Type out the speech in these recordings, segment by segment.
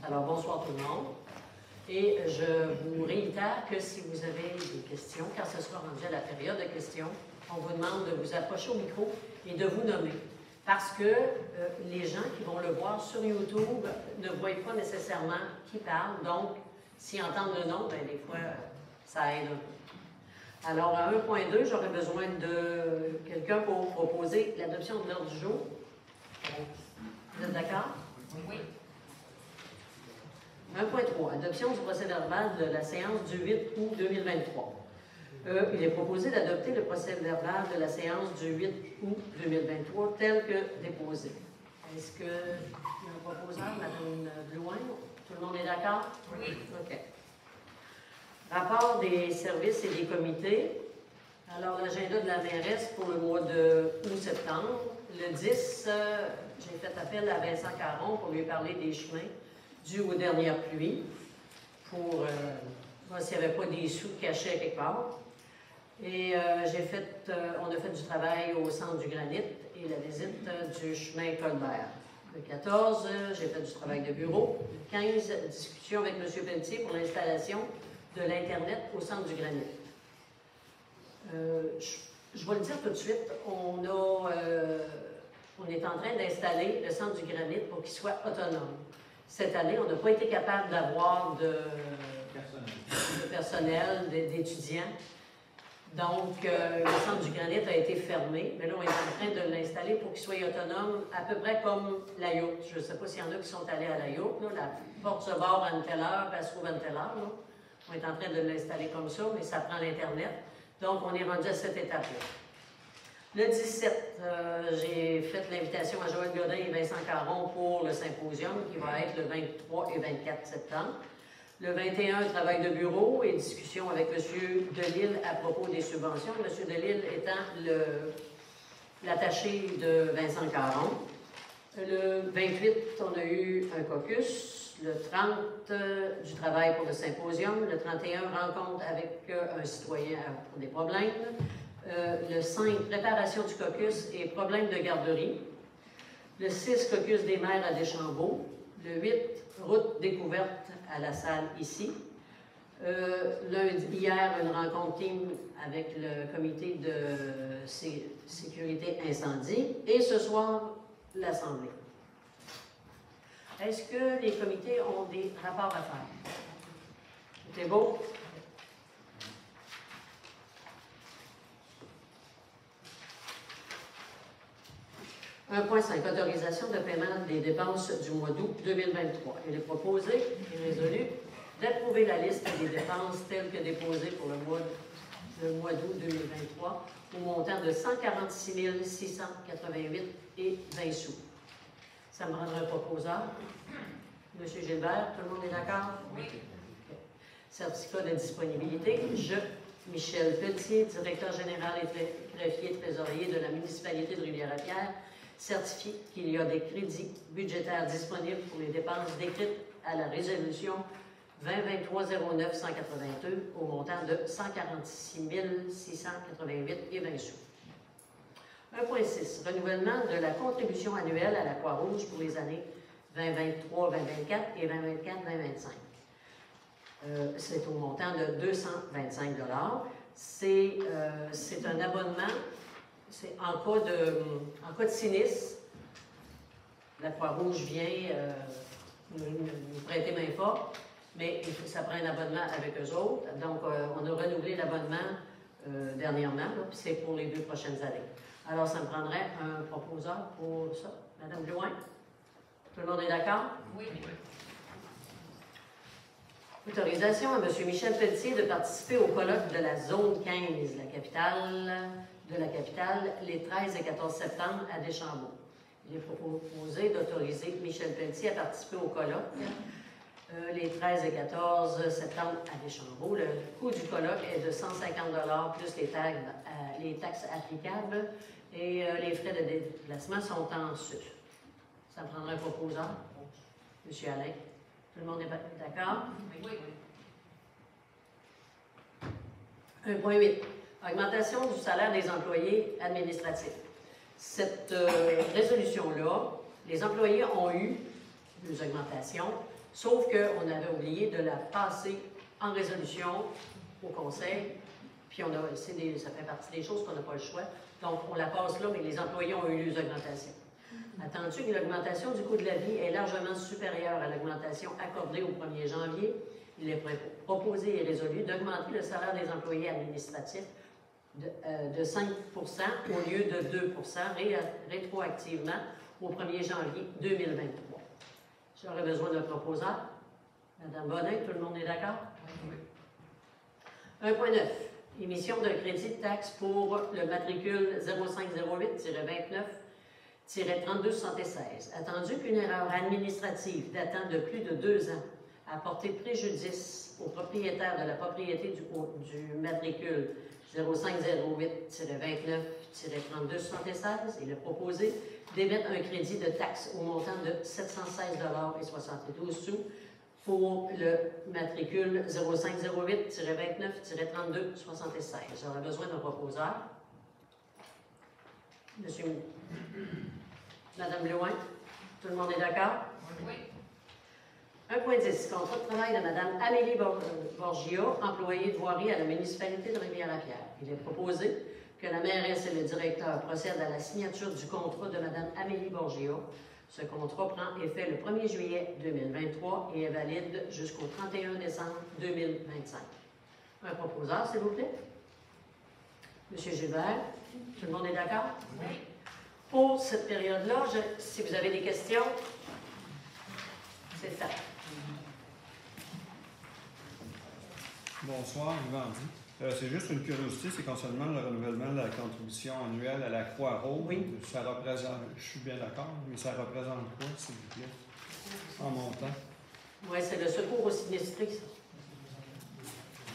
Alors, bonsoir tout le monde. Et je vous réitère que si vous avez des questions, quand ce sera rendu à la période de questions, on vous demande de vous approcher au micro et de vous nommer. Parce que les gens qui vont le voir sur YouTube ne voient pas nécessairement qui parle. Donc, s'ils entendent le nom, bien, des fois, ça aide un peu. Alors, à 1.2, j'aurais besoin de quelqu'un pour proposer l'adoption de l'ordre du jour. Vous êtes d'accord? Oui. 1.3. Adoption du procès-verbal de la séance du 8 août 2023. Il est proposé d'adopter le procès-verbal de la séance du 8 août 2023 tel que déposé. Est-ce qu'il y a un proposeur, Mme Blouin? Tout le monde est d'accord? Oui. OK. Rapport des services et des comités. Alors, l'agenda de la mairesse pour le mois de août-septembre. Le 10, j'ai fait appel à Vincent Caron pour lui parler des chemins dus aux dernières pluies, pour voir s'il n'y avait pas des sous cachés quelque part. Et on a fait du travail au centre du granit et la visite du chemin Colbert. Le 14, j'ai fait du travail de bureau. Le 15, discussion avec M. Pelletier pour l'installation de l'Internet au centre du granit. Je vais le dire tout de suite, on est en train d'installer le centre du granit pour qu'il soit autonome. Cette année, on n'a pas été capable d'avoir de personnel, d'étudiants. Donc, le centre du granit a été fermé, mais là, on est en train de l'installer pour qu'il soit autonome, à peu près comme la yacht. Je ne sais pas s'il y en a qui sont allés à la yacht. Là. La porte se barre à une telle heure, puis elle se trouve à une telle heure. Là. On est en train de l'installer comme ça, mais ça prend l'Internet. Donc, on est rendu à cette étape-là. Le 17, j'ai fait l'invitation à Joël Godin et Vincent Caron pour le symposium qui va être le 23 et 24 septembre. Le 21, travail de bureau et discussion avec M. Delisle à propos des subventions. M. Delisle étant l'attaché de Vincent Caron. Le 28, on a eu un caucus. Le 30, du travail pour le symposium. Le 31, rencontre avec un citoyen pour des problèmes. Le 5, préparation du caucus et problèmes de garderie. Le 6, caucus des maires à Deschambault. Le 8, route découverte à la salle ici. Hier, une rencontre team avec le comité de sécurité incendie. Et ce soir, l'Assemblée. Est-ce que les comités ont des rapports à faire? C'est beau? 1.5. Autorisation de paiement des dépenses du mois d'août 2023. Il est proposé et résolu d'approuver la liste des dépenses telles que déposées pour le mois d'août 2023 au montant de 146 688 et 20 sous. Ça me rendra un proposeur. M. Gilbert, tout le monde est d'accord? Oui. Certificat de disponibilité. Michel Pelletier, directeur général et greffier trésorier de la municipalité de Rivière-à-Pierre, certifie qu'il y a des crédits budgétaires disponibles pour les dépenses décrites à la résolution 2023-09-182 au montant de 146 688 et 20 sous. 1.6. Renouvellement de la contribution annuelle à la Croix-Rouge pour les années 2023-2024 et 2024-2025. C'est au montant de 225 $. C'est un abonnement. C'est en cas de sinistre, la Croix-Rouge vient nous prêter main forte, mais il faut que ça prenne un abonnement avec eux autres. Donc, on a renouvelé l'abonnement dernièrement, puis c'est pour les 2 prochaines années. Alors, ça me prendrait un proposeur pour ça. Madame Blouin? Tout le monde est d'accord? Oui. Autorisation à M. Michel Pelletier de participer au colloque de la zone 15, de la capitale, les 13 et 14 septembre à Deschambault. Il est proposé d'autoriser Michel Pelletier à participer au colloque les 13 et 14 septembre à Deschambault. Le coût du colloque est de 150 $ plus les taxes applicables et les frais de déplacement sont en sus. Ça me prendra un proposeur. M. Alain. Tout le monde est d'accord? Oui. 1.8. Augmentation du salaire des employés administratifs. Cette résolution-là, les employés ont eu des augmentations Sauf qu'on avait oublié de la passer en résolution au Conseil, puis ça fait partie des choses qu'on n'a pas le choix. Donc, on la passe là, mais les employés ont eu les augmentations. Attendu que l'augmentation du coût de la vie est largement supérieure à l'augmentation accordée au 1er janvier, il est proposé et résolu d'augmenter le salaire des employés administratifs de 5 au lieu de 2 rétroactivement au 1er janvier 2023. J'aurais besoin d'un proposeur. Madame Bonnet, tout le monde est d'accord? Oui. 1.9. Émission d'un crédit de taxe pour le matricule 0508-29-3276. Attendu qu'une erreur administrative datant de plus de 2 ans a porté préjudice au propriétaire de la propriété du matricule 0508-29-3276, il est proposé d'émettre un crédit de taxe au montant de 716,72 $ pour le matricule 0508-29-3276. J'aurais besoin d'un proposeur. Monsieur, Madame Leouin, tout le monde est d'accord? Oui. 1.10. Contrat de travail de Mme Amélie Borgia, employée de voirie à la municipalité de Rivière-la-Pierre. Il est proposé que la mairesse et le directeur procèdent à la signature du contrat de Mme Amélie Borgia. Ce contrat prend effet le 1er juillet 2023 et est valide jusqu'au 31 décembre 2025. Un proposeur, s'il vous plaît. Monsieur Gilbert, tout le monde est d'accord? Oui. Pour cette période-là, si vous avez des questions, c'est ça. Bonsoir, Yvan Di. C'est juste une curiosité, c'est concernant le renouvellement de la contribution annuelle à la Croix-Rouge. Oui. Ça représente, je suis bien d'accord, mais ça représente quoi, s'il vous plaît, en montant? Oui, c'est le secours aux sinistrés, ça.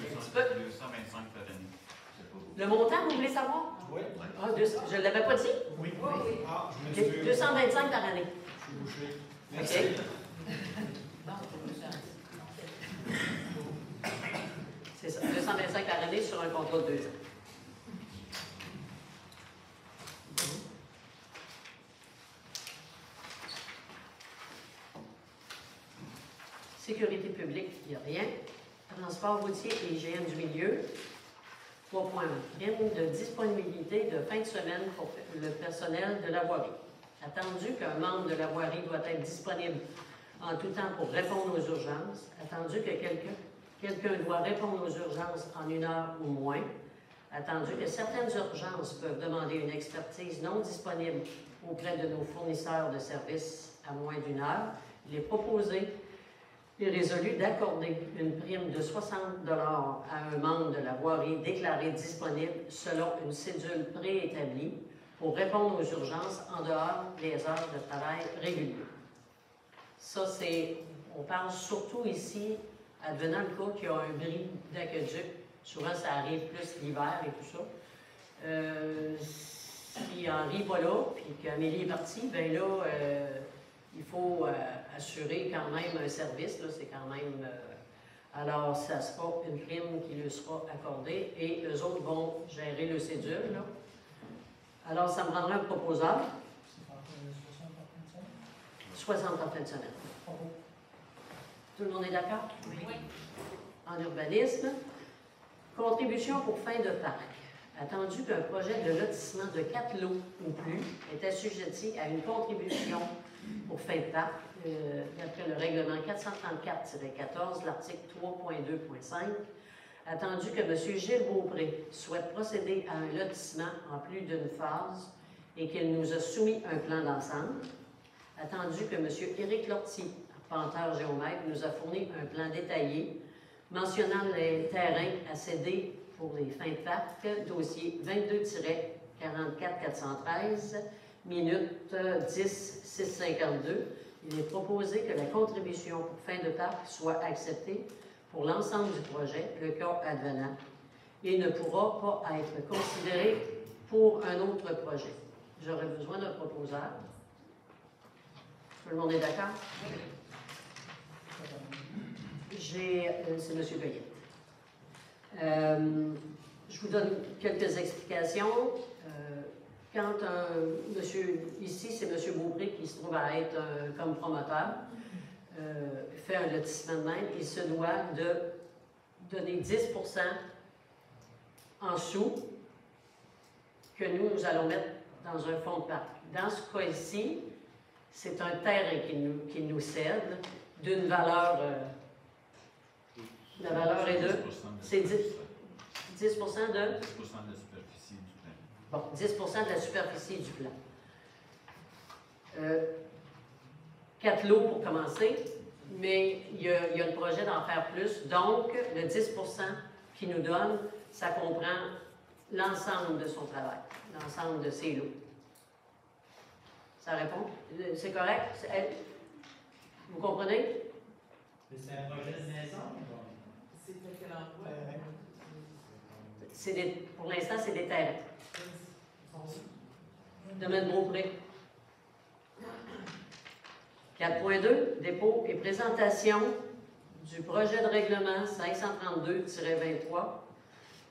225 par année. Le montant, vous voulez savoir? Oui. Ah, je ne l'avais pas dit? Oui. Ah, je me suis... 225 par année. Je suis bouché. Merci. OK. C'est ça, 225 par année sur un contrat de 2 ans. Sécurité publique, il n'y a rien. Transport routier et hygiène du milieu. 3 points. Prime de disponibilité de fin de semaine pour le personnel de la voirie. Attendu qu'un membre de la voirie doit être disponible en tout temps pour répondre aux urgences. Attendu que quelqu'un doit répondre aux urgences en 1 heure ou moins. Attendu que certaines urgences peuvent demander une expertise non disponible auprès de nos fournisseurs de services à moins d'1 heure. Il est proposé et résolu d'accorder une prime de 60 $ à un membre de la voirie déclaré disponible selon une cédule préétablie pour répondre aux urgences en dehors des heures de travail régulières. Ça, on parle surtout ici, advenant le cas qu'il y a un bris d'aqueduc. Souvent, ça arrive plus l'hiver et tout ça. Si Henri n'est pas là, puis qu'Amélie est partie, bien là, il faut assurer quand même un service. C'est quand même... alors, ça sera une prime qui lui sera accordée et eux autres vont gérer le cédule. Là. Alors, ça me prendra un proposeur. 60 en fin de semaine. Tout le monde est d'accord? Oui. En urbanisme. Contribution pour fin de parc. Attendu qu'un projet de lotissement de 4 lots ou plus est assujetti à une contribution pour fin de parc, d'après le règlement 434-14, l'article 3.2.5, attendu que M. Gilles Beaupré souhaite procéder à un lotissement en plus d'une phase et qu'il nous a soumis un plan d'ensemble, attendu que M. Éric Lortie, arpenteur géomètre, nous a fourni un plan détaillé mentionnant les terrains à céder pour les fins de parc, dossier 22-44-413, minute 10-652. Il est proposé que la contribution pour fin de parc soit acceptée pour l'ensemble du projet, le cas advenant, et ne pourra pas être considéré pour un autre projet. J'aurais besoin d'un proposeur. Tout le monde est d'accord? Oui. C'est M. Goyette. Je vous donne quelques explications. Quand monsieur, ici, c'est M. Beaupré qui se trouve à être comme promoteur. fait un lotissement de même, il se doit de donner 10 en sous que nous allons mettre dans un fonds de parc. Dans ce cas-ci, c'est un terrain qu'il nous cède d'une valeur. La valeur est de. C'est 10 de. 10 de la superficie du plan. Bon, 10 de la superficie du plan. 4 lots pour commencer, mais il y a le projet d'en faire plus. Donc, le 10 qu'il nous donne, ça comprend l'ensemble de son travail, l'ensemble de ses lots. Ça répond? C'est correct? Vous comprenez? C'est un projet de maison? C'était quel endroit? Pour l'instant, c'est des terrains. Domaine Beaupré. 4.2, dépôt et présentation du projet de règlement 532-23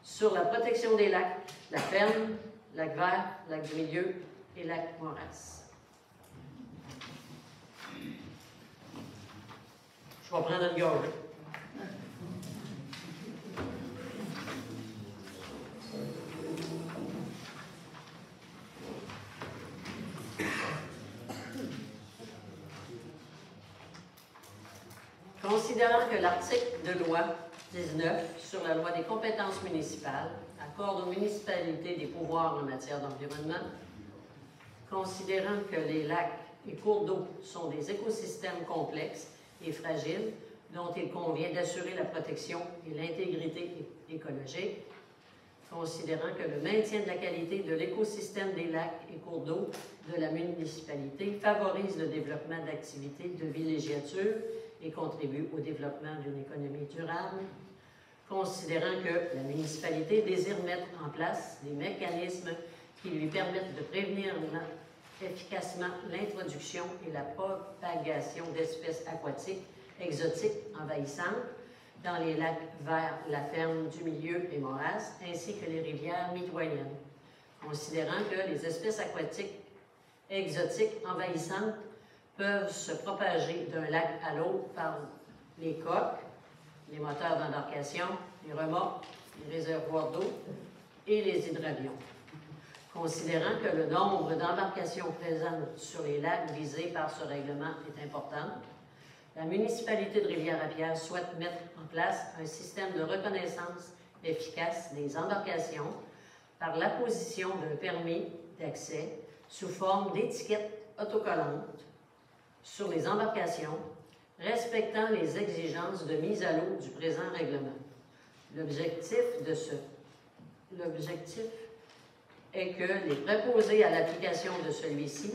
sur la protection des lacs, la ferme, lac vert, lac du milieu et lac Maurasse. Je vais prendre une gorgée. Considérant que l'article de loi 19 sur la loi des compétences municipales accorde aux municipalités des pouvoirs en matière d'environnement, considérant que les lacs et cours d'eau sont des écosystèmes complexes et fragiles dont il convient d'assurer la protection et l'intégrité écologique, considérant que le maintien de la qualité de l'écosystème des lacs et cours d'eau de la municipalité favorise le développement d'activités de villégiature et contribue au développement d'une économie durable, considérant que la municipalité désire mettre en place des mécanismes qui lui permettent de prévenir efficacement l'introduction et la propagation d'espèces aquatiques exotiques envahissantes dans les lacs vers la ferme du milieu et Maurasse, ainsi que les rivières mitoyennes, considérant que les espèces aquatiques exotiques envahissantes peuvent se propager d'un lac à l'autre par les coques, les moteurs d'embarcation, les remorques, les réservoirs d'eau et les hydravions. Considérant que le nombre d'embarcations présentes sur les lacs visés par ce règlement est important, la municipalité de Rivière-à-Pierre souhaite mettre en place un système de reconnaissance efficace des embarcations par l'apposition d'un permis d'accès sous forme d'étiquettes autocollantes sur les embarcations, respectant les exigences de mise à l'eau du présent règlement. L'objectif est que les préposés à l'application de celui-ci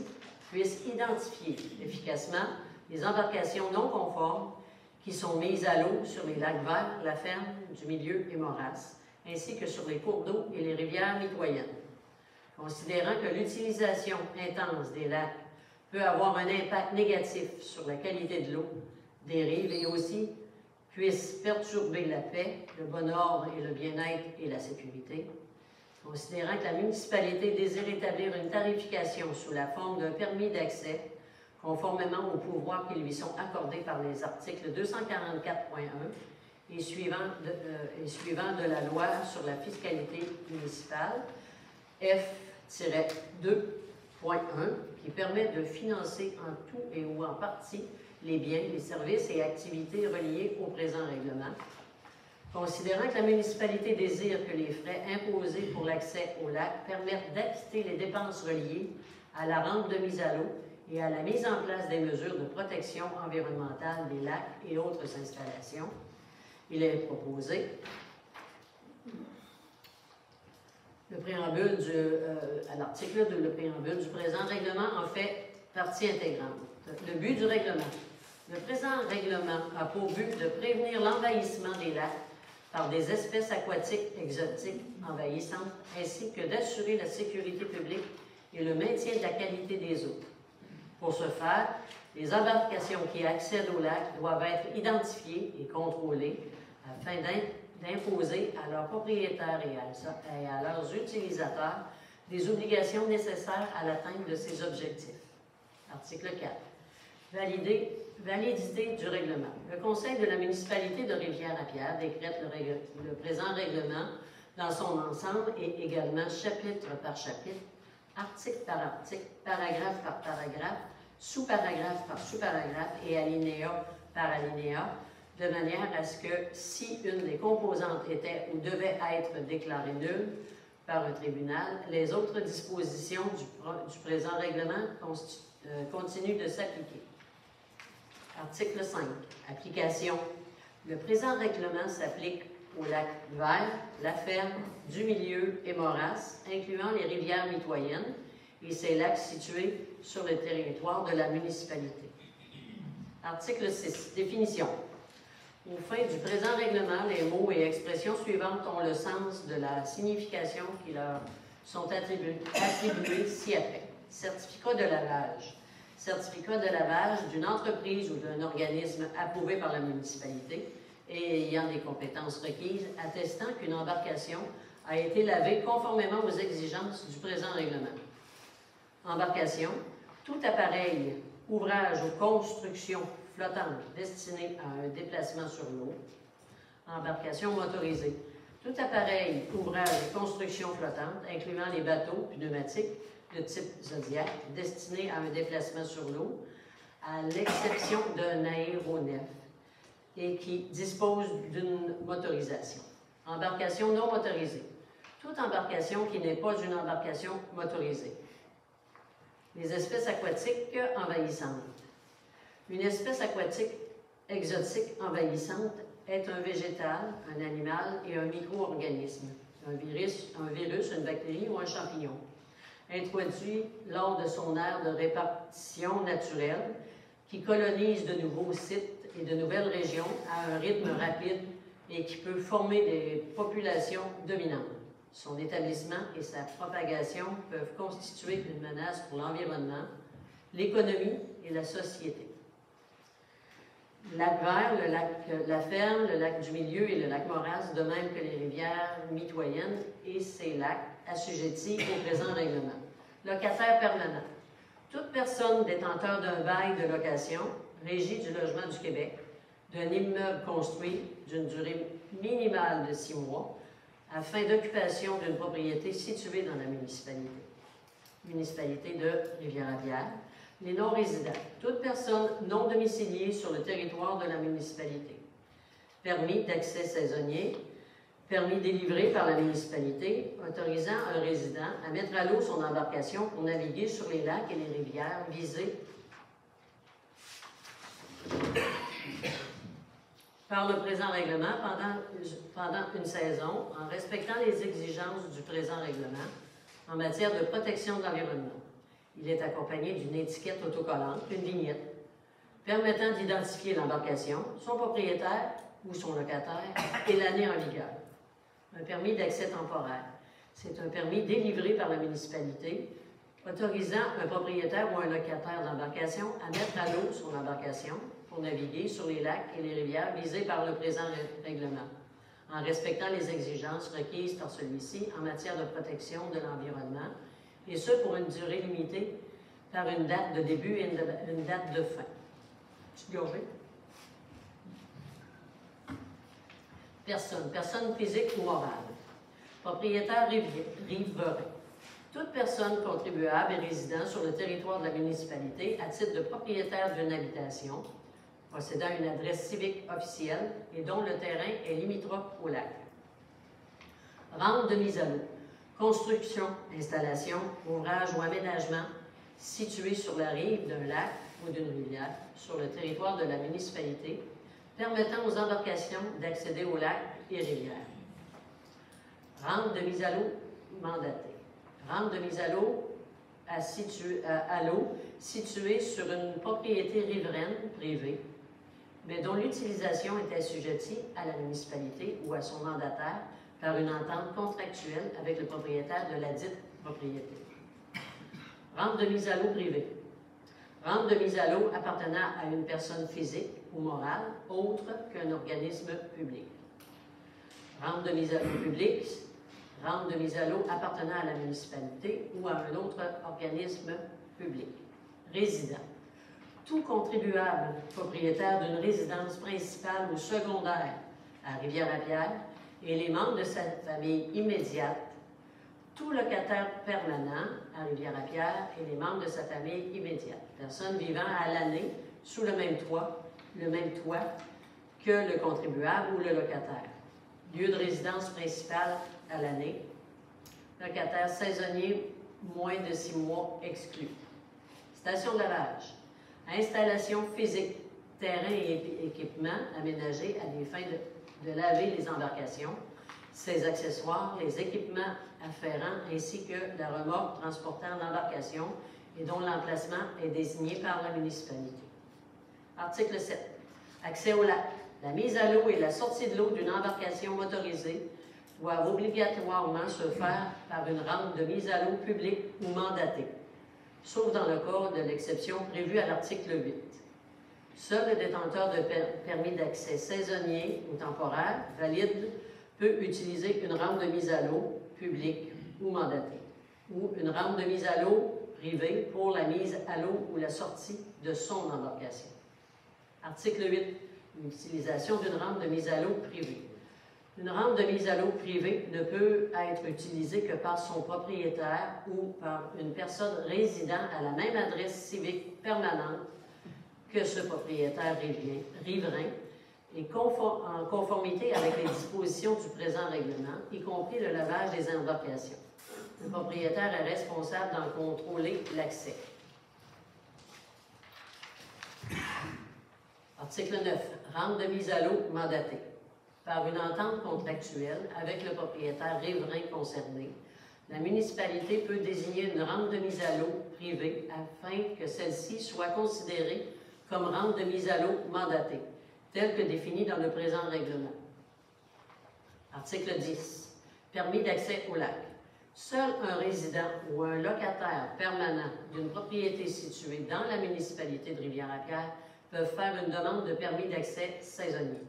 puissent identifier efficacement les embarcations non conformes qui sont mises à l'eau sur les lacs verts, la ferme du milieu et Maurasse, ainsi que sur les cours d'eau et les rivières mitoyennes. Considérant que l'utilisation intense des lacs peut avoir un impact négatif sur la qualité de l'eau des rives et aussi puisse perturber la paix, le bon ordre et le bien-être et la sécurité, considérant que la municipalité désire établir une tarification sous la forme d'un permis d'accès conformément aux pouvoirs qui lui sont accordés par les articles 244.1 et suivant de la loi sur la fiscalité municipale, F-2.1, qui permet de financer en tout et ou en partie les biens, les services et activités reliés au présent règlement. Considérant que la municipalité désire que les frais imposés pour l'accès au lac permettent d'acquitter les dépenses reliées à la rente de mise à l'eau et à la mise en place des mesures de protection environnementale des lacs et autres installations, il est proposé le préambule à l'article 2, le préambule du présent règlement en fait partie intégrante. Le but du règlement. Le présent règlement a pour but de prévenir l'envahissement des lacs par des espèces aquatiques exotiques envahissantes, ainsi que d'assurer la sécurité publique et le maintien de la qualité des eaux. Pour ce faire, les embarcations qui accèdent au lac doivent être identifiées et contrôlées afin d'imposer à leurs propriétaires et à leurs utilisateurs des obligations nécessaires à l'atteinte de ces objectifs. Article 4. Validité du règlement. Le Conseil de la municipalité de Rivière-à-Pierre décrète le présent règlement dans son ensemble et également chapitre par chapitre, article par article, paragraphe par paragraphe, sous-paragraphe par sous-paragraphe et alinéa par alinéa, de manière à ce que si une des composantes était ou devait être déclarée nulle par un tribunal, les autres dispositions du présent règlement continuent de s'appliquer. Article 5. Application. Le présent règlement s'applique au lac Vert, la Ferme, du Milieu et Maurasse, incluant les rivières mitoyennes et ces lacs situés sur le territoire de la municipalité. Article 6. Définition. Aux fins du présent règlement, les mots et expressions suivantes ont le sens de la signification qui leur sont attribuées ci-après. Certificat de lavage. Certificat de lavage d'une entreprise ou d'un organisme approuvé par la municipalité et ayant des compétences requises, attestant qu'une embarcation a été lavée conformément aux exigences du présent règlement. Embarcation. Tout appareil, ouvrage ou construction flottante destiné à un déplacement sur l'eau. Embarcation motorisée. Tout appareil, ouvrage et construction flottante, incluant les bateaux pneumatiques de type Zodiac, destiné à un déplacement sur l'eau, à l'exception d'un aéronef, et qui dispose d'une motorisation. Embarcation non motorisée. Toute embarcation qui n'est pas une embarcation motorisée. Les espèces aquatiques envahissantes. Une espèce aquatique exotique envahissante est un végétal, un animal et un micro-organisme, un virus, une bactérie ou un champignon, introduit lors de son aire de répartition naturelle, qui colonise de nouveaux sites et de nouvelles régions à un rythme rapide et qui peut former des populations dominantes. Son établissement et sa propagation peuvent constituer une menace pour l'environnement, l'économie et la société. Lac Vert, le lac La Ferme, le lac du Milieu et le lac Maurasse, de même que les rivières mitoyennes et ces lacs assujettis au présent règlement. Locataire permanent. Toute personne détenteur d'un bail de location, Régie du logement du Québec, d'un immeuble construit d'une durée minimale de 6 mois, afin d'occupation d'une propriété située dans la municipalité de Rivière-à-Pierre. Les non-résidents. Toute personne non domiciliée sur le territoire de la municipalité. Permis d'accès saisonnier. Permis délivré par la municipalité, autorisant un résident à mettre à l'eau son embarcation pour naviguer sur les lacs et les rivières visés par le présent règlement pendant une saison, en respectant les exigences du présent règlement en matière de protection de l'environnement. Il est accompagné d'une étiquette autocollante, une vignette, permettant d'identifier l'embarcation, son propriétaire ou son locataire et l'année en vigueur. Un permis d'accès temporaire. C'est un permis délivré par la municipalité, autorisant un propriétaire ou un locataire d'embarcation à mettre à l'eau son embarcation pour naviguer sur les lacs et les rivières visés par le présent règlement, en respectant les exigences requises par celui-ci en matière de protection de l'environnement, et ce pour une durée limitée par une date de début et une date de fin. Petite gorgée. Personne physique ou morale. Propriétaire riverain. Toute personne contribuable et résidant sur le territoire de la municipalité à titre de propriétaire d'une habitation, possédant une adresse civique officielle et dont le terrain est limitrophe au lac. Rente de mise à l'eau. Construction, installation, ouvrage ou aménagement situé sur la rive d'un lac ou d'une rivière sur le territoire de la municipalité, permettant aux embarcations d'accéder aux lacs et rivières. Rente de mise à l'eau mandatée. Rente de mise à l'eau située sur une propriété riveraine privée, mais dont l'utilisation est assujettie à la municipalité ou à son mandataire par une entente contractuelle avec le propriétaire de la dite propriété. Rente de mise à l'eau privée. Rente de mise à l'eau appartenant à une personne physique ou morale autre qu'un organisme public. Rente de mise à l'eau publique. Rente de mise à l'eau appartenant à la municipalité ou à un autre organisme public. Résident. Tout contribuable propriétaire d'une résidence principale ou secondaire à Rivière-à-Pierre et les membres de sa famille immédiate, tout locataire permanent à Rivière-à-Pierre et les membres de sa famille immédiate, personnes vivant à l'année sous le même toit que le contribuable ou le locataire. Lieu de résidence principale à l'année, locataire saisonnier moins de 6 mois exclus. Station de lavage, installation physique, terrain et équipements aménagés à des fins de laver les embarcations, ses accessoires, les équipements afférents ainsi que la remorque transportant l'embarcation et dont l'emplacement est désigné par la municipalité. Article 7. Accès au lac. La mise à l'eau et la sortie de l'eau d'une embarcation motorisée doivent obligatoirement se faire par une rampe de mise à l'eau publique ou mandatée, sauf dans le cas de l'exception prévue à l'article 8. Seul le détenteur de permis d'accès saisonnier ou temporaire valide peut utiliser une rampe de mise à l'eau publique ou mandatée, ou une rampe de mise à l'eau privée pour la mise à l'eau ou la sortie de son embarcation. Article 8. L'utilisation d'une rampe de mise à l'eau privée. Une rampe de mise à l'eau privée ne peut être utilisée que par son propriétaire ou par une personne résidant à la même adresse civique permanente que ce propriétaire riverain et en conformité avec les dispositions du présent règlement, y compris le lavage des embarcations. Le propriétaire est responsable d'en contrôler l'accès. Article 9. Rampe de mise à l'eau mandatée. Par une entente contractuelle avec le propriétaire riverain concerné, la municipalité peut désigner une rampe de mise à l'eau privée afin que celle-ci soit considérée comme rampe de mise à l'eau mandatée, telle que définie dans le présent règlement. Article 10. Permis d'accès au lac. Seul un résident ou un locataire permanent d'une propriété située dans la municipalité de Rivière-à-Pierre peuvent faire une demande de permis d'accès saisonnier.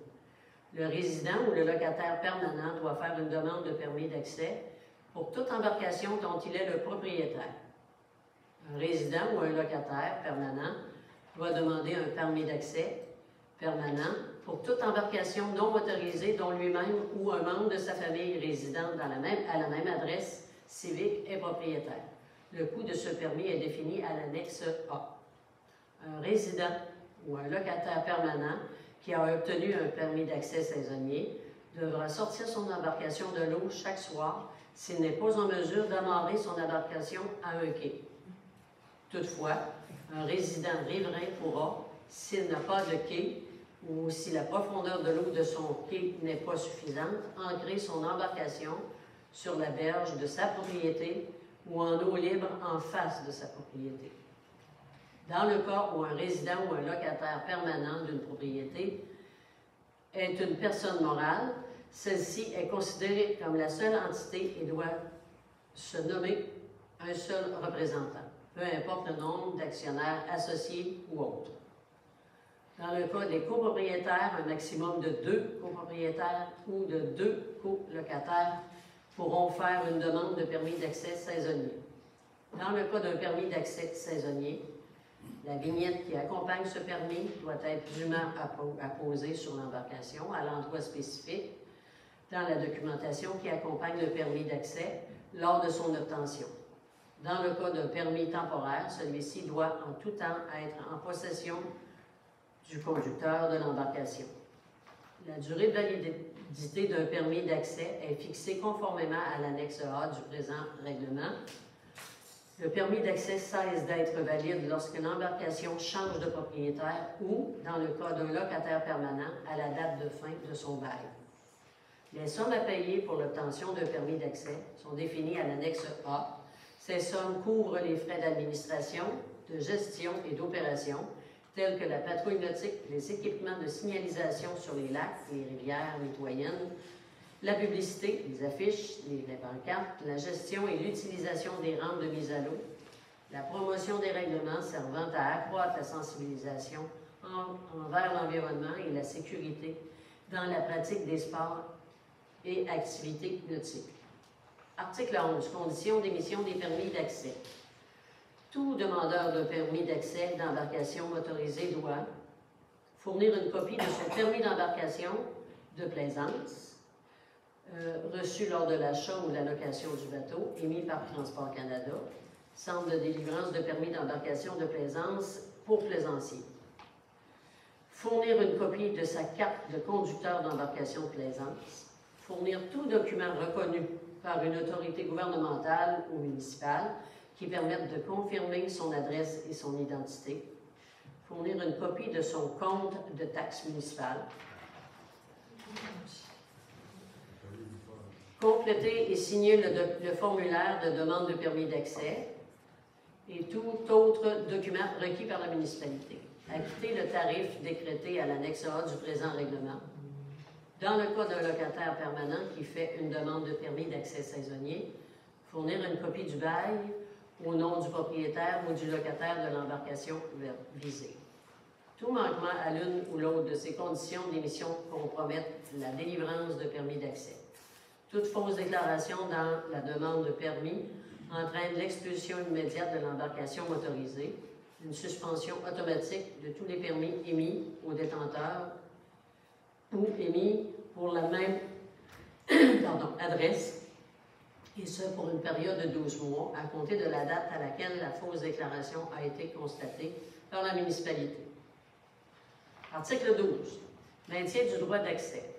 Le résident ou le locataire permanent doit faire une demande de permis d'accès pour toute embarcation dont il est le propriétaire. Un résident ou un locataire permanent doit demander un permis d'accès permanent pour toute embarcation non motorisée dont lui-même ou un membre de sa famille résidant à la même adresse civique est propriétaire. Le coût de ce permis est défini à l'annexe A. Un résident ou un locataire permanent qui a obtenu un permis d'accès saisonnier devra sortir son embarcation de l'eau chaque soir s'il n'est pas en mesure d'amarrer son embarcation à un quai. Toutefois, un résident riverain pourra, s'il n'a pas de quai ou si la profondeur de l'eau de son quai n'est pas suffisante, ancrer son embarcation sur la berge de sa propriété ou en eau libre en face de sa propriété. Dans le cas où un résident ou un locataire permanent d'une propriété est une personne morale, celle-ci est considérée comme la seule entité et doit se nommer un seul représentant, peu importe le nombre d'actionnaires associés ou autres. Dans le cas des copropriétaires, un maximum de 2 copropriétaires ou de 2 colocataires pourront faire une demande de permis d'accès saisonnier. Dans le cas d'un permis d'accès saisonnier, la vignette qui accompagne ce permis doit être dûment apposée sur l'embarcation à l'endroit spécifique dans la documentation qui accompagne le permis d'accès lors de son obtention. Dans le cas d'un permis temporaire, celui-ci doit en tout temps être en possession du conducteur de l'embarcation. La durée de validité d'un permis d'accès est fixée conformément à l'annexe A du présent règlement. Le permis d'accès cesse d'être valide lorsque l'embarcation change de propriétaire ou, dans le cas d'un locataire permanent, à la date de fin de son bail. Les sommes à payer pour l'obtention d'un permis d'accès sont définies à l'annexe A. Ces sommes couvrent les frais d'administration, de gestion et d'opération, tels que la patrouille nautique, les équipements de signalisation sur les lacs, les rivières mitoyennes, la publicité, les affiches, les pancartes, la gestion et l'utilisation des rampes de mise à l'eau, la promotion des règlements servant à accroître la sensibilisation envers l'environnement et la sécurité dans la pratique des sports et activités nautiques. Article 11. Conditions d'émission des permis d'accès. Tout demandeur d'un permis d'accès d'embarcation motorisée doit fournir une copie de son permis d'embarcation de plaisance, reçu lors de l'achat ou de la location du bateau, émis par Transport Canada, centre de délivrance de permis d'embarcation de plaisance pour plaisanciers. Fournir une copie de sa carte de conducteur d'embarcation de plaisance. Fournir tout document reconnu par une autorité gouvernementale ou municipale qui permette de confirmer son adresse et son identité. Fournir une copie de son compte de taxe municipale. Compléter et signer le formulaire de demande de permis d'accès et tout autre document requis par la municipalité. Acquitter le tarif décrété à l'annexe A du présent règlement. Dans le cas d'un locataire permanent qui fait une demande de permis d'accès saisonnier, fournir une copie du bail au nom du propriétaire ou du locataire de l'embarcation visée. Tout manquement à l'une ou l'autre de ces conditions d'émission compromettent la délivrance de permis d'accès. Toute fausse déclaration dans la demande de permis entraîne l'expulsion immédiate de l'embarcation motorisée, une suspension automatique de tous les permis émis au détenteur ou émis pour la même adresse, et ce pour une période de 12 mois à compter de la date à laquelle la fausse déclaration a été constatée par la municipalité. Article 12. Maintien du droit d'accès.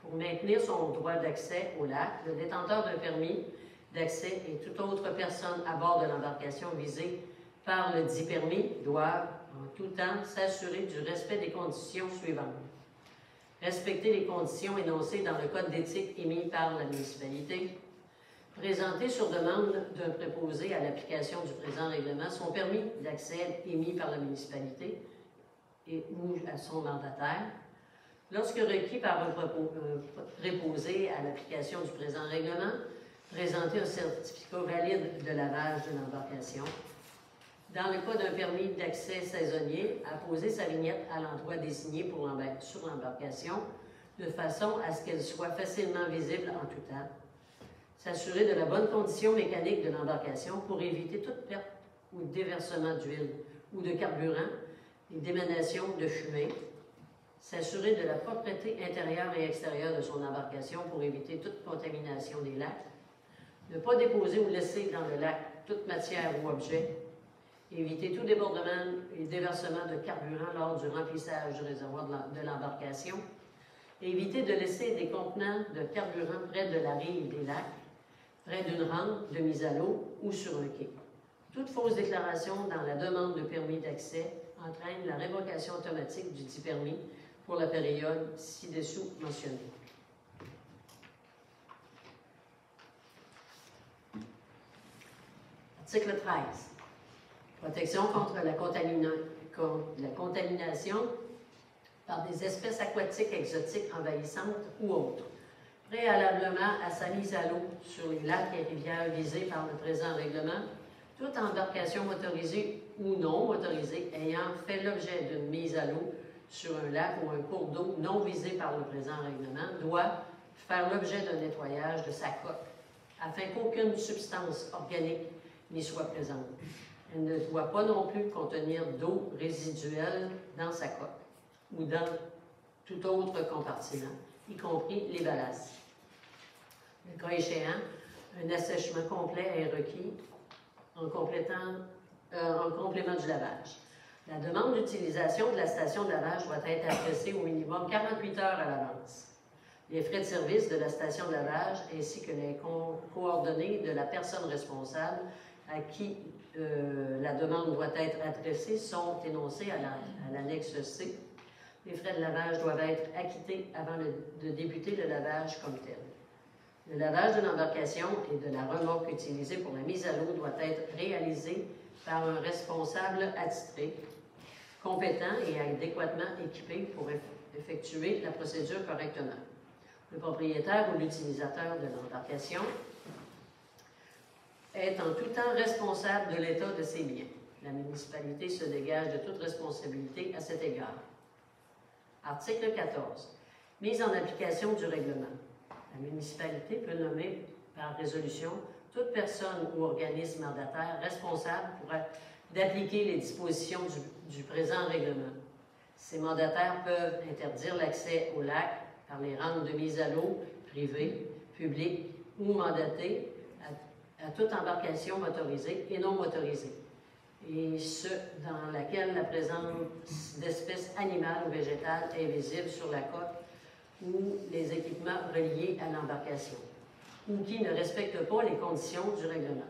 Pour maintenir son droit d'accès au lac, le détenteur d'un permis d'accès et toute autre personne à bord de l'embarcation visée par le dit permis doivent, en tout temps, s'assurer du respect des conditions suivantes. Respecter les conditions énoncées dans le code d'éthique émis par la municipalité. Présenter sur demande d'un préposé à l'application du présent règlement son permis d'accès émis par la municipalité et ou à son mandataire. Lorsque requis par un préposé à l'application du présent règlement, présenter un certificat valide de lavage de l'embarcation. Dans le cas d'un permis d'accès saisonnier, apposer sa vignette à l'endroit désigné sur l'embarcation, de façon à ce qu'elle soit facilement visible en tout temps. S'assurer de la bonne condition mécanique de l'embarcation pour éviter toute perte ou déversement d'huile ou de carburant et d'émanation de fumée. S'assurer de la propreté intérieure et extérieure de son embarcation pour éviter toute contamination des lacs. Ne pas déposer ou laisser dans le lac toute matière ou objet. Éviter tout débordement et déversement de carburant lors du remplissage du réservoir de l'embarcation. Éviter de laisser des contenants de carburant près de la rive des lacs, près d'une rampe de mise à l'eau ou sur un quai. Toute fausse déclaration dans la demande de permis d'accès entraîne la révocation automatique du dit permis pour la période ci-dessous mentionnée. Article 13. Protection contre la contamination par des espèces aquatiques exotiques envahissantes ou autres. Préalablement à sa mise à l'eau sur les lacs et rivières visés par le présent règlement, toute embarcation motorisée ou non motorisée ayant fait l'objet d'une mise à l'eau sur un lac ou un cours d'eau non visé par le présent règlement doit faire l'objet d'un nettoyage de sa coque afin qu'aucune substance organique n'y soit présente. Elle ne doit pas non plus contenir d'eau résiduelle dans sa coque ou dans tout autre compartiment, y compris les ballasts. Le cas échéant, un assèchement complet est requis en complément du lavage. La demande d'utilisation de la station de lavage doit être adressée au minimum 48 heures à l'avance. Les frais de service de la station de lavage ainsi que les coordonnées de la personne responsable à qui la demande doit être adressée sont énoncés à l'annexe C. Les frais de lavage doivent être acquittés avant de débuter le lavage comme tel. Le lavage de l'embarcation et de la remorque utilisée pour la mise à l'eau doit être réalisé par un responsable attitré, compétent et adéquatement équipé pour effectuer la procédure correctement. Le propriétaire ou l'utilisateur de l'embarcation est en tout temps responsable de l'état de ses biens. La municipalité se dégage de toute responsabilité à cet égard. Article 14. Mise en application du règlement. La municipalité peut nommer par résolution toute personne ou organisme mandataire responsable d'appliquer les dispositions du présent règlement. Ces mandataires peuvent interdire l'accès au lac par les rampes de mise à l'eau privées, publiques ou mandatées à toute embarcation motorisée et non motorisée, et ce, dans laquelle la présence d'espèces animales ou végétales est visible sur la coque ou les équipements reliés à l'embarcation, ou qui ne respectent pas les conditions du règlement.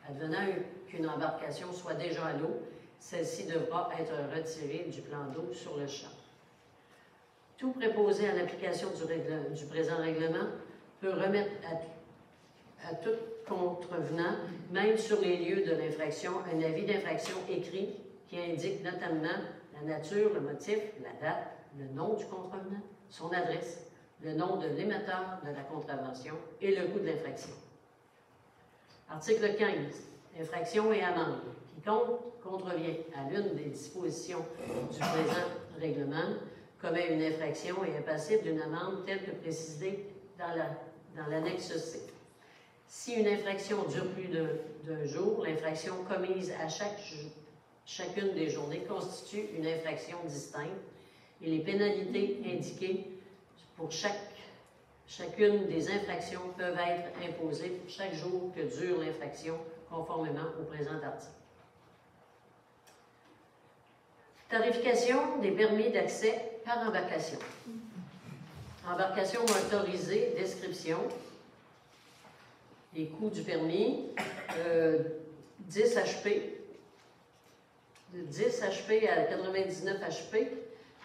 Advenant qu'une embarcation soit déjà à l'eau, celle-ci devra être retirée du plan d'eau sur le champ. Tout préposé à l'application du présent règlement peut remettre à tout contrevenant, même sur les lieux de l'infraction, un avis d'infraction écrit qui indique notamment la nature, le motif, la date, le nom du contrevenant, son adresse, le nom de l'émetteur de la contravention et le coût de l'infraction. Article 15. Infraction et amende. Quiconque contrevient à l'une des dispositions du présent règlement commet une infraction et est passible d'une amende telle que précisée dans l'annexe C. Si une infraction dure plus d'un jour, l'infraction commise à chacune des journées constitue une infraction distincte et les pénalités indiquées pour chacune des infractions peuvent être imposées pour chaque jour que dure l'infraction conformément au présent article. Tarification des permis d'accès par embarcation. Embarcation motorisée, description. Les coûts du permis, 10 HP, de 10 HP à 99 HP,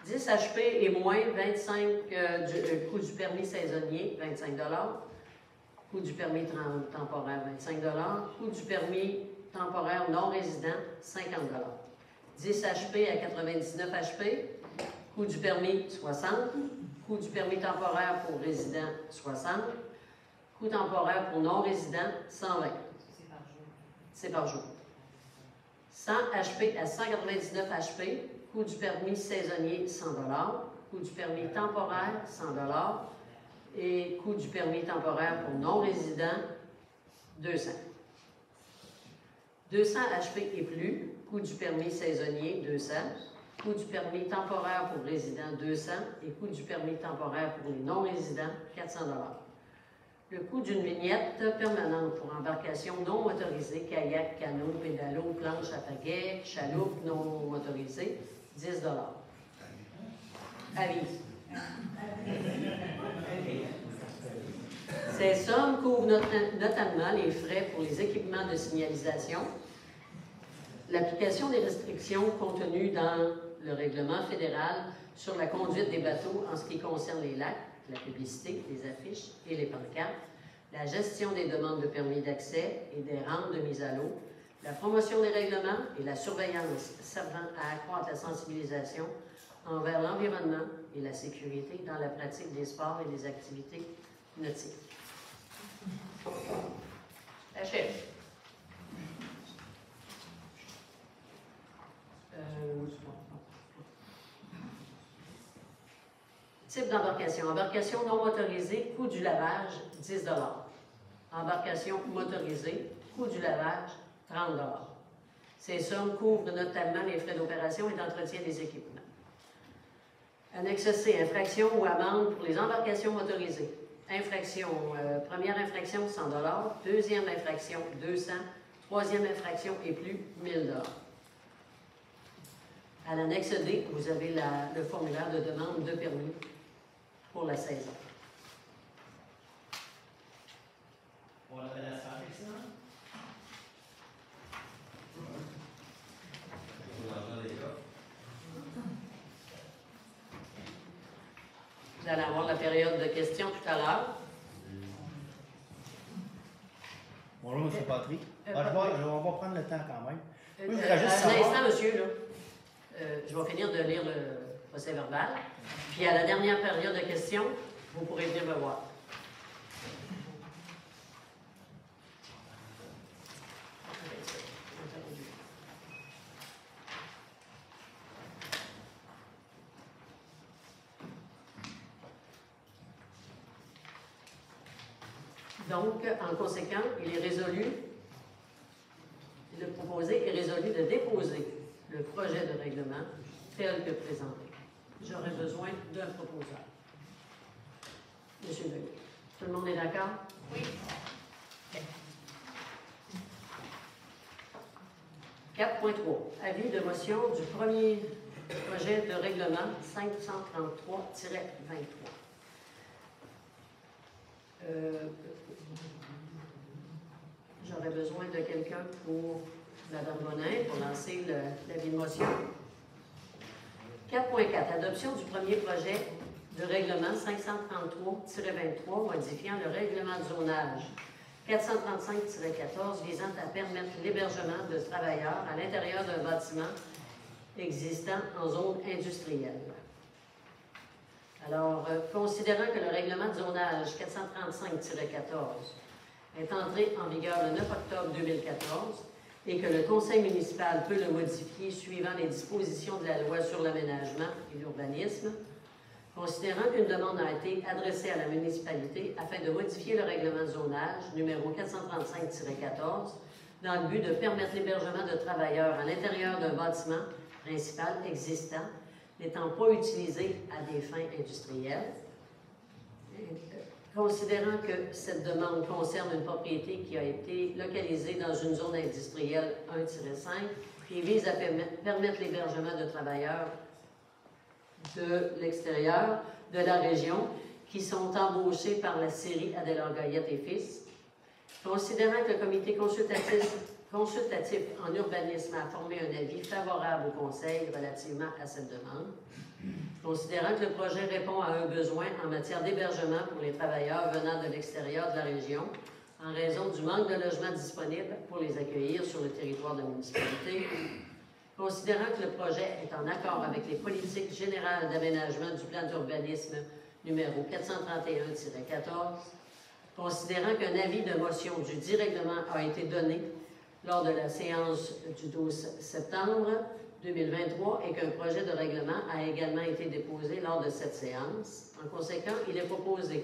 10 HP et moins, 25 coût du permis saisonnier, 25 coût du permis temporaire, 25 coût du permis temporaire non résident, 50 10 HP à 99 HP, coût du permis, 60 coût du permis temporaire pour résident, 60 coût temporaire pour non-résident, 120. C'est par jour. 100 HP à 199 HP, coût du permis saisonnier, 100 coût du permis temporaire, 100 et coût du permis temporaire pour non-résident, 200. 200 HP et plus, coût du permis saisonnier, 200. Coût du permis temporaire pour résident, 200. Et coût du permis temporaire pour les non-résidents, 400 Le coût d'une vignette permanente pour embarcation non motorisée, kayak, canot, pédalo, planche à pagaie, chaloupe non motorisée, 10 Avis. Ces sommes couvrent notamment les frais pour les équipements de signalisation, l'application des restrictions contenues dans le règlement fédéral sur la conduite des bateaux en ce qui concerne les lacs, la publicité, les affiches et les pancartes, la gestion des demandes de permis d'accès et des rampes de mise à l'eau, la promotion des règlements et la surveillance servant à accroître la sensibilisation envers l'environnement et la sécurité dans la pratique des sports et des activités nautiques. La chef. Type d'embarcation. Embarcation non motorisée, coût du lavage, 10 Embarcation motorisée, coût du lavage, 30 Ces sommes couvrent notamment les frais d'opération et d'entretien des équipements. Annexe C, infraction ou amende pour les embarcations motorisées. Infraction, première infraction, 100 deuxième infraction, 200 troisième infraction et plus, 1000 À l'annexe D, vous avez le formulaire de demande de permis pour la saison. On appelle à se faire avec ça? Vous allez avoir la période de questions tout à l'heure. Bonjour, M. Patrick. On va prendre le temps quand même. Oui, Un instant, monsieur, là. Je vais finir de lire le procès-verbal. Puis à la dernière période de questions, vous pourrez venir me voir. Donc, en conséquent, il est résolu, le proposé est résolu de déposer le projet de règlement tel que présenté. J'aurais besoin d'un proposeur. Monsieur Denis. Tout le monde est d'accord? Oui. 4.3. Avis de motion du premier projet de règlement 533-23. J'aurais besoin de quelqu'un pour Mme Bonin pour lancer l'avis de motion. 4.4. Adoption du premier projet de règlement 533-23 modifiant le règlement de zonage 435-14 visant à permettre l'hébergement de travailleurs à l'intérieur d'un bâtiment existant en zone industrielle. Alors, considérant que le règlement de zonage 435-14 est entré en vigueur le 9 octobre 2014 et que le conseil municipal peut le modifier suivant les dispositions de la loi sur l'aménagement et l'urbanisme, considérant qu'une demande a été adressée à la municipalité afin de modifier le règlement de zonage numéro 435-14 dans le but de permettre l'hébergement de travailleurs à l'intérieur d'un bâtiment principal existant n'étant pas utilisé à des fins industrielles, considérant que cette demande concerne une propriété qui a été localisée dans une zone industrielle 1-5 et vise à permettre l'hébergement de travailleurs de l'extérieur de la région qui sont embauchés par la série Adélard Goyette et Fils, considérant que le comité consultatif en urbanisme a formé un avis favorable au conseil relativement à cette demande, considérant que le projet répond à un besoin en matière d'hébergement pour les travailleurs venant de l'extérieur de la région en raison du manque de logements disponibles pour les accueillir sur le territoire de la municipalité, considérant que le projet est en accord avec les politiques générales d'aménagement du plan d'urbanisme numéro 431-14, considérant qu'un avis de motion du dit règlement a été donné lors de la séance du 12 septembre 2023 et qu'un projet de règlement a également été déposé lors de cette séance. En conséquent, il est proposé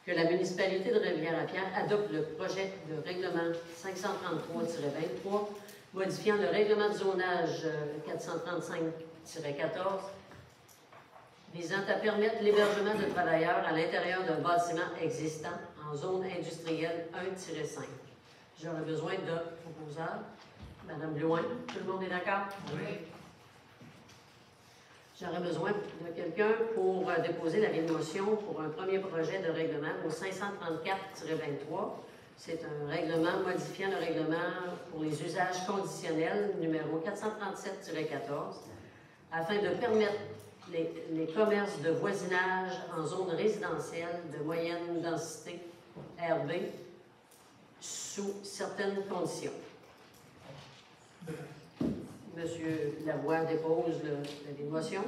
que la municipalité de Rivière-à-Pierre adopte le projet de règlement 533-23 modifiant le règlement de zonage 435-14 visant à permettre l'hébergement de travailleurs à l'intérieur d'un bâtiment existant en zone industrielle 1-5. J'aurais besoin de proposeurs. Madame Blouin, tout le monde est d'accord? Oui. J'aurais besoin de quelqu'un pour déposer l'avis de motion pour un premier projet de règlement au 534-23. C'est un règlement modifiant le règlement pour les usages conditionnels numéro 437-14 afin de permettre les commerces de voisinage en zone résidentielle de moyenne densité RB sous certaines conditions. Monsieur Lavoie dépose l'avis de motion.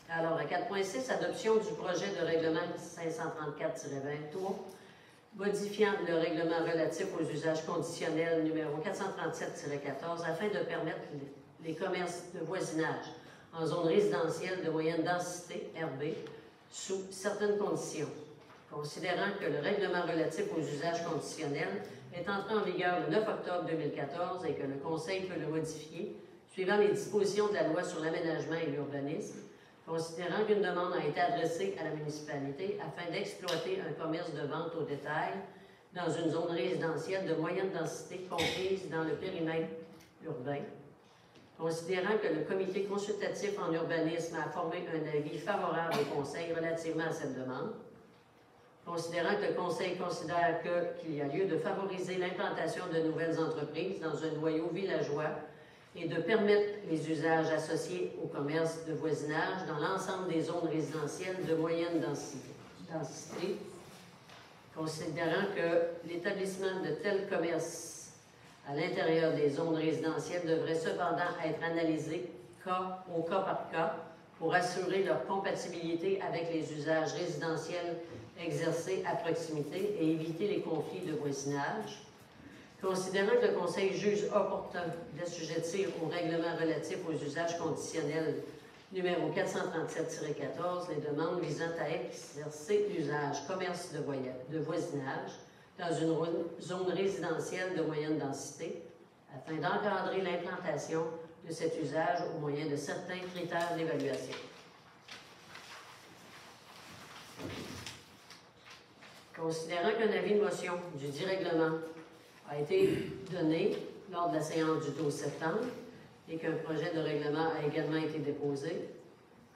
Alors, à 4.6, adoption du projet de règlement 534-23, modifiant le règlement relatif aux usages conditionnels numéro 437-14 afin de permettre les commerces de voisinage en zone résidentielle de moyenne densité RB sous certaines conditions. Considérant que le règlement relatif aux usages conditionnels est entré en vigueur le 9 octobre 2014 et que le Conseil peut le modifier suivant les dispositions de la loi sur l'aménagement et l'urbanisme, considérant qu'une demande a été adressée à la municipalité afin d'exploiter un commerce de vente au détail dans une zone résidentielle de moyenne densité comprise dans le périmètre urbain, considérant que le comité consultatif en urbanisme a formé un avis favorable au Conseil relativement à cette demande, considérant que le Conseil considère qu'il y a lieu de favoriser l'implantation de nouvelles entreprises dans un noyau villageois et de permettre les usages associés au commerce de voisinage dans l'ensemble des zones résidentielles de moyenne densité, considérant que l'établissement de tels commerces à l'intérieur des zones résidentielles devrait cependant être analysé au cas par cas pour assurer leur compatibilité avec les usages résidentiels exercés à proximité et éviter les conflits de voisinage. Considérant que le Conseil juge opportun d'assujettir au règlement relatif aux usages conditionnels numéro 437-14 les demandes visant à exercer l'usage commerce de voisinage dans une zone résidentielle de moyenne densité afin d'encadrer l'implantation de cet usage au moyen de certains critères d'évaluation. Considérant qu'un avis de motion du dit règlement a été donné lors de la séance du 12 septembre et qu'un projet de règlement a également été déposé,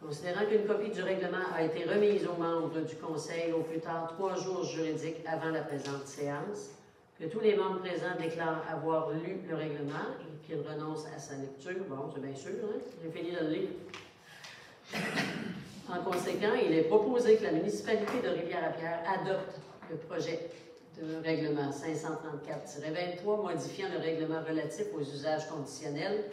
considérant qu'une copie du règlement a été remise aux membres du Conseil au plus tard 3 jours juridiques avant la présente séance, que tous les membres présents déclarent avoir lu le règlement et qu'ils renoncent à sa lecture, bon, c'est bien sûr, hein? J'ai fini de le lire. En conséquent, il est proposé que la municipalité de Rivière-à-Pierre adopte le projet de règlement 534-23 modifiant le règlement relatif aux usages conditionnels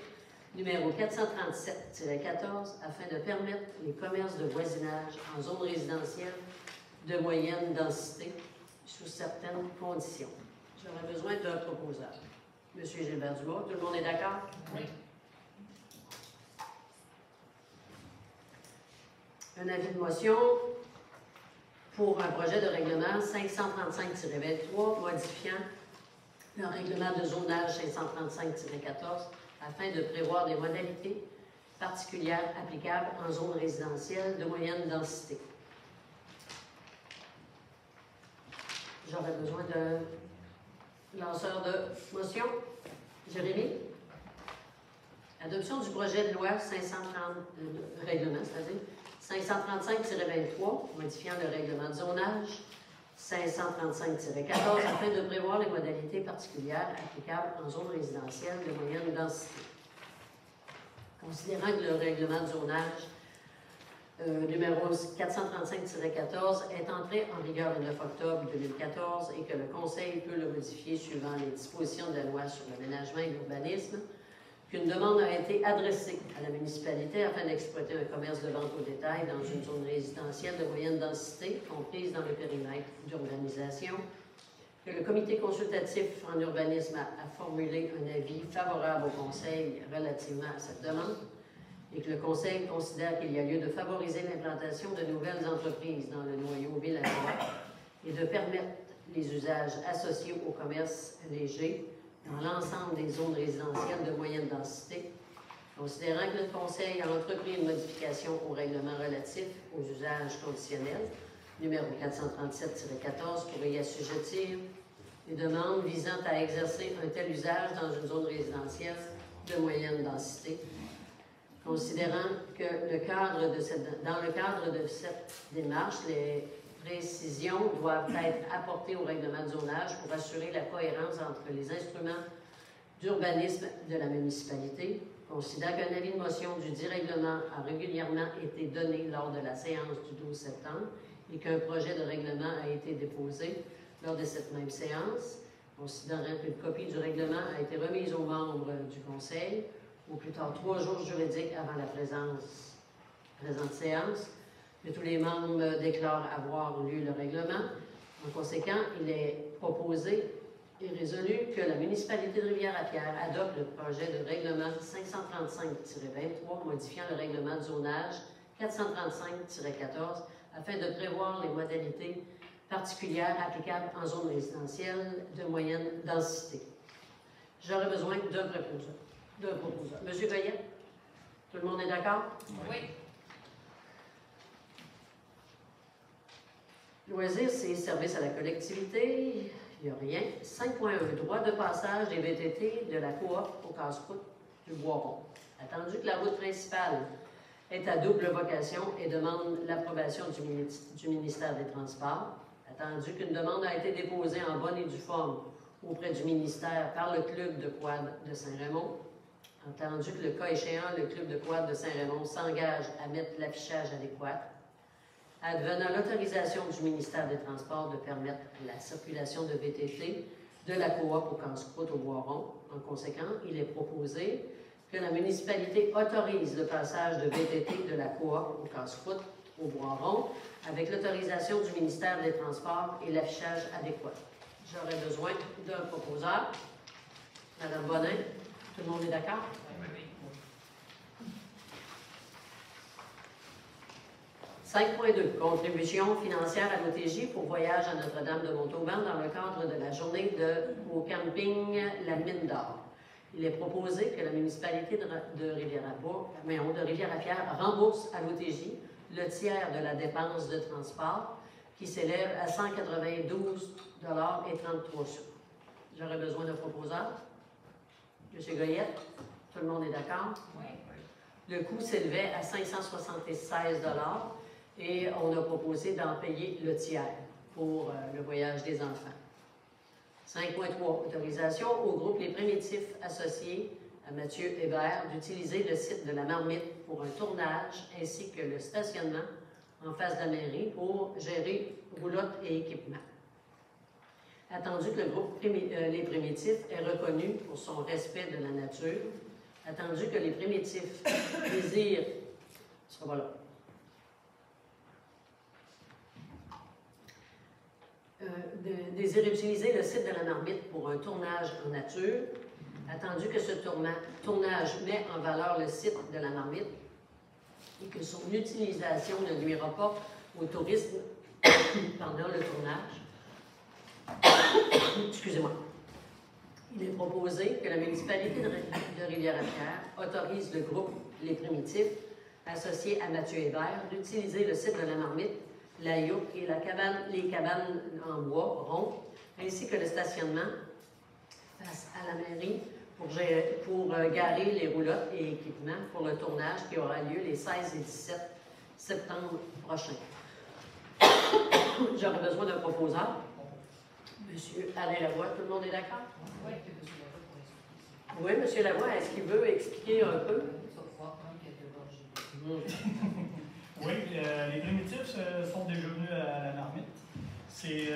numéro 437-14 afin de permettre les commerces de voisinage en zone résidentielle de moyenne densité sous certaines conditions. J'aurais besoin d'un proposeur. Monsieur Gilbert Dubois, tout le monde est d'accord? Oui. Un avis de motion pour un projet de règlement 535-23 modifiant le règlement de zonage 535-14 afin de prévoir des modalités particulières applicables en zone résidentielle de moyenne densité. J'aurais besoin d'un lanceur de motion. Jérémy? Adoption du projet de loi 530, règlement, c'est-à-dire 535-23, modifiant le règlement de zonage 535-14, afin de prévoir les modalités particulières applicables en zone résidentielle de moyenne densité. Considérant que le règlement de zonage numéro 435-14 est entré en vigueur le 9 octobre 2014 et que le Conseil peut le modifier suivant les dispositions de la loi sur l'aménagement et l'urbanisme, qu'une demande a été adressée à la municipalité afin d'exploiter un commerce de vente au détail dans une zone résidentielle de moyenne densité comprise dans le périmètre d'urbanisation, que le comité consultatif en urbanisme a formulé un avis favorable au Conseil relativement à cette demande et que le Conseil considère qu'il y a lieu de favoriser l'implantation de nouvelles entreprises dans le noyau villageois et de permettre les usages associés au commerce léger dans l'ensemble des zones résidentielles de moyenne densité, considérant que le Conseil a entrepris une modification au règlement relatif aux usages conditionnels, numéro 437-14, pour y assujettir les demandes visant à exercer un tel usage dans une zone résidentielle de moyenne densité, considérant que dans le cadre de cette démarche, les précisions doivent être apportées au règlement de zonage pour assurer la cohérence entre les instruments d'urbanisme de la municipalité, considérant qu'un avis de motion du dit règlement a régulièrement été donné lors de la séance du 12 septembre et qu'un projet de règlement a été déposé lors de cette même séance, considérant qu'une copie du règlement a été remise aux membres du Conseil au plus tard 3 jours juridiques avant la présente séance, que tous les membres déclarent avoir lu le règlement. En conséquent, il est proposé et résolu que la municipalité de Rivière-à-Pierre adopte le projet de règlement 535-23 modifiant le règlement de zonage 435-14 afin de prévoir les modalités particulières applicables en zone résidentielle de moyenne densité. J'aurais besoin d'un proposeur. Monsieur Goyette, tout le monde est d'accord? Oui. Loisirs et services à la collectivité, il n'y a rien. 5.1, droit de passage des VTT de la coop au casse-croûte du Bois-Rond. Attendu que la route principale est à double vocation et demande l'approbation du ministère des Transports, attendu qu'une demande a été déposée en bonne et due forme auprès du ministère par le Club de quad de Saint-Raymond, attendu que le cas échéant, le Club de quad de Saint-Raymond s'engage à mettre l'affichage adéquat, advenant l'autorisation du ministère des Transports de permettre la circulation de VTT de la coop au casse-croûte au Bois-Rond. En conséquent, il est proposé que la municipalité autorise le passage de VTT de la coop au casse-croûte au Bois-Rond avec l'autorisation du ministère des Transports et l'affichage adéquat. J'aurais besoin d'un proposeur. Madame Bonin, tout le monde est d'accord? 5.2. Contribution financière à l'OTJ pour voyage à Notre-Dame de Montauban dans le cadre de la journée au camping La Mine d'Or. Il est proposé que la municipalité de Rivière-à-Pierre rembourse à l'OTJ le tiers de la dépense de transport qui s'élève à 192,33 $. J'aurais besoin de proposeurs. M. Goyette, tout le monde est d'accord? Oui. Le coût s'élevait à 576 $ et on a proposé d'en payer le tiers pour le voyage des enfants. 5.3. Autorisation au groupe Les Primitifs associés à Mathieu Hébert d'utiliser le site de la Marmite pour un tournage ainsi que le stationnement en face de la mairie pour gérer roulotte et équipement. Attendu que le groupe Les Primitifs est reconnu pour son respect de la nature, attendu que les Primitifs désirent... Ce sera pas là. Désire utiliser le site de la Marmite pour un tournage en nature, attendu que ce tournage met en valeur le site de la Marmite et que son utilisation ne nuira pas au tourisme pendant le tournage. Excusez-moi. Il est proposé que la municipalité de Rivière-à-Pierre autorise le groupe Les Primitifs, associé à Mathieu Hébert, d'utiliser le site de la Marmite, la yourte et les cabanes en bois rond, ainsi que le stationnement face à la mairie pour garer les roulottes et équipements pour le tournage qui aura lieu les 16 et 17 septembre prochains. J'aurais besoin d'un proposeur. Monsieur Alain Lavoie, tout le monde est d'accord? Oui, que M. Lavoie pour expliquer. Oui, Monsieur Lavoie, est-ce qu'il veut expliquer un peu? Ça va pouvoir prendre quelques gorgées. Oui, les Primitifs sont déjà venus à la Marmite. C'est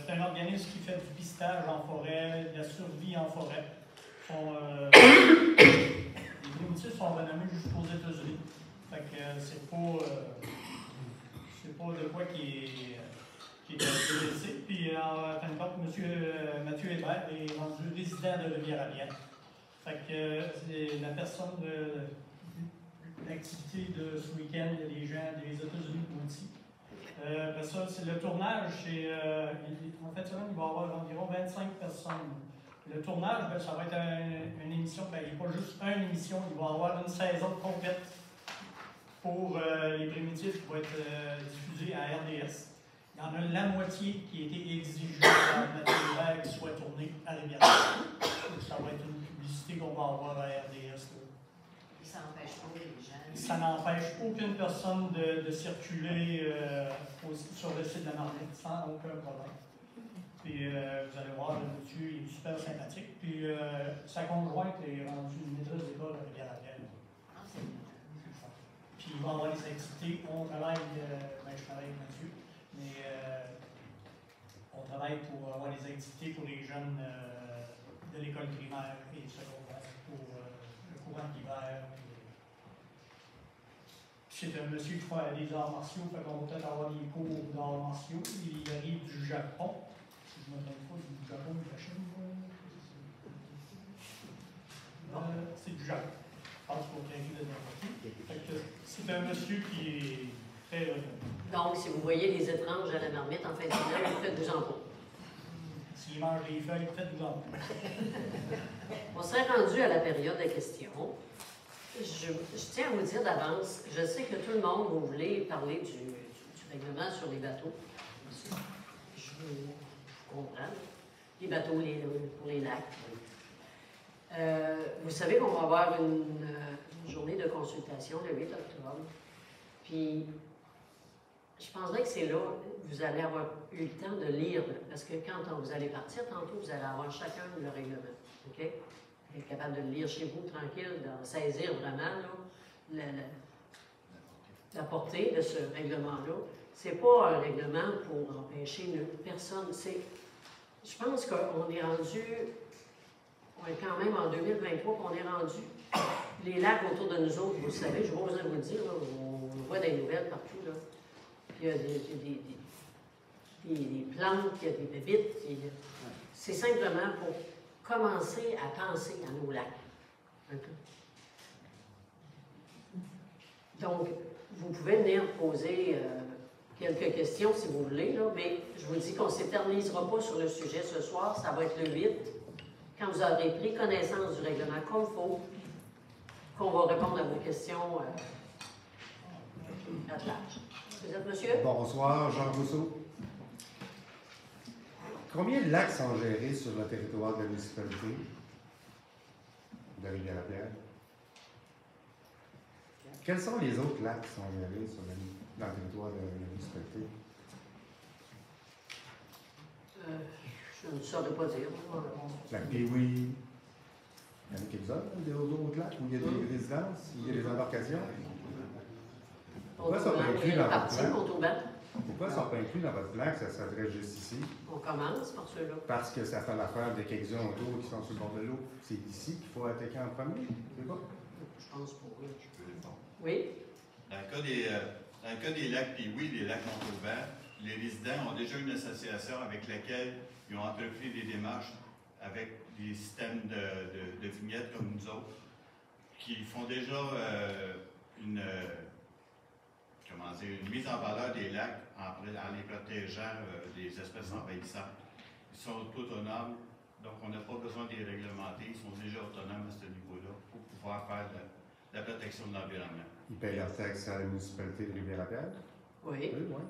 un organisme qui fait du pistage en forêt, de la survie en forêt. Les Primitifs sont renommés jusqu'aux États-Unis. Fait que c'est pas de quoi qui est intéressé. Puis en fin de compte, M. Mathieu Hébert est rendu résident de Rivière-à-Pierre. Fait que c'est la personne de l'activité de ce week-end, il y a des gens des États-Unis aussi. Après ça, c'est le tournage, en fait, il va y avoir environ 25 personnes. Le tournage, ben, ça va être une émission, ben, il n'y a pas juste une émission, il va y avoir une saison complète pour les Primitifs qui va être diffusée à RDS. Il y en a la moitié qui a été exigée par Mathieu Hébert qui soit tournée à Rivière. Ça va être une publicité qu'on va avoir à RDS. Ça n'empêche pas les gens. Ça n'empêche aucune personne de circuler sur le site de la Marmite sans aucun problème. Puis vous allez voir, le monsieur il est super sympathique. Puis sa conjointe est rendue une maîtresse d'école à Rivière-à-Pierre. Ah, c'est bien. Puis il va y avoir des activités. On travaille, je travaille avec Mathieu, mais on travaille pour avoir des activités pour les jeunes de l'école primaire et secondaire pour le courant d'hiver. C'est un monsieur qui fait des arts martiaux, fait qu'on va peut-être avoir des cours d'arts martiaux. Il arrive du Japon. Si je ne me trompe pas, du Japon ou de la Chine. C'est du Japon. Je pense qu'on arrive de n'importe où. C'est un monsieur qui est très renommé. Donc, si vous voyez des étranges à la Marmite en fin de semaine, faites-vous en pas. S'il mange des feuilles, faites-vous en pas. On s'est rendu à la période des questions. Je tiens à vous dire d'avance, je sais que tout le monde, vous voulez parler du règlement sur les bateaux. Je comprends. Les bateaux pour les lacs. Vous savez qu'on va avoir une journée de consultation le 8 octobre. Puis, je pense bien que c'est là que vous allez avoir eu le temps de lire, parce que quand vous allez partir tantôt, vous allez avoir chacun le règlement. OK? Être capable de le lire chez vous, tranquille, d'en saisir vraiment là, la portée de ce règlement-là. C'est pas un règlement pour empêcher personne. Je pense qu'on est rendu, on est quand même en 2023, qu'on est rendu, les lacs autour de nous autres, vous savez, je n'ai pas besoin de vous le dire, là, on voit des nouvelles partout. Là. Il y a des plantes, il y a des bébites. C'est simplement pour commencer à penser à nos lacs. Un peu. Donc, vous pouvez venir poser quelques questions si vous voulez, là, mais je vous dis qu'on ne s'éternisera pas sur le sujet ce soir. Ça va être le 8, quand vous aurez pris connaissance du règlement comme il faut, qu'on va répondre à vos questions à large. Vous êtes monsieur? Bonsoir, Jean Rousseau. Combien de lacs sont gérés sur le territoire de la municipalité de Rivière-la-Pierre? Quels sont les autres lacs qui sont gérés dans le territoire de la municipalité? Je ne saurais pas dire. Lac Pee-Wee. Il y en a quelques-uns, des autres lacs où il y a des résidences, où il y a des embarcations. Pourquoi ça pas inclus dans votre plan? Pourquoi ça n'a pas inclus dans votre plan que ça s'adresse juste ici? On commence par ceux-là. Parce que ça fait l'affaire de quelques-uns autour qui sont sur le bord de l'eau. C'est ici qu'il faut attaquer en premier, c'est pas? Je pense pas, oui. Je peux répondre. Oui? Dans le cas des lacs Pee-Wee, les lacs Montauban, les résidents ont déjà une association avec laquelle ils ont entrepris des démarches avec des systèmes de vignettes comme nous autres, qui font déjà une mise en valeur des lacs en les protégeant des espèces envahissantes. Ils sont autonomes, donc on n'a pas besoin de les réglementer, ils sont déjà autonomes à ce niveau-là pour pouvoir faire de la protection de l'environnement. Ils payent leurs taxes à la municipalité de Rivière-la-Pierre? Oui. Oui, oui.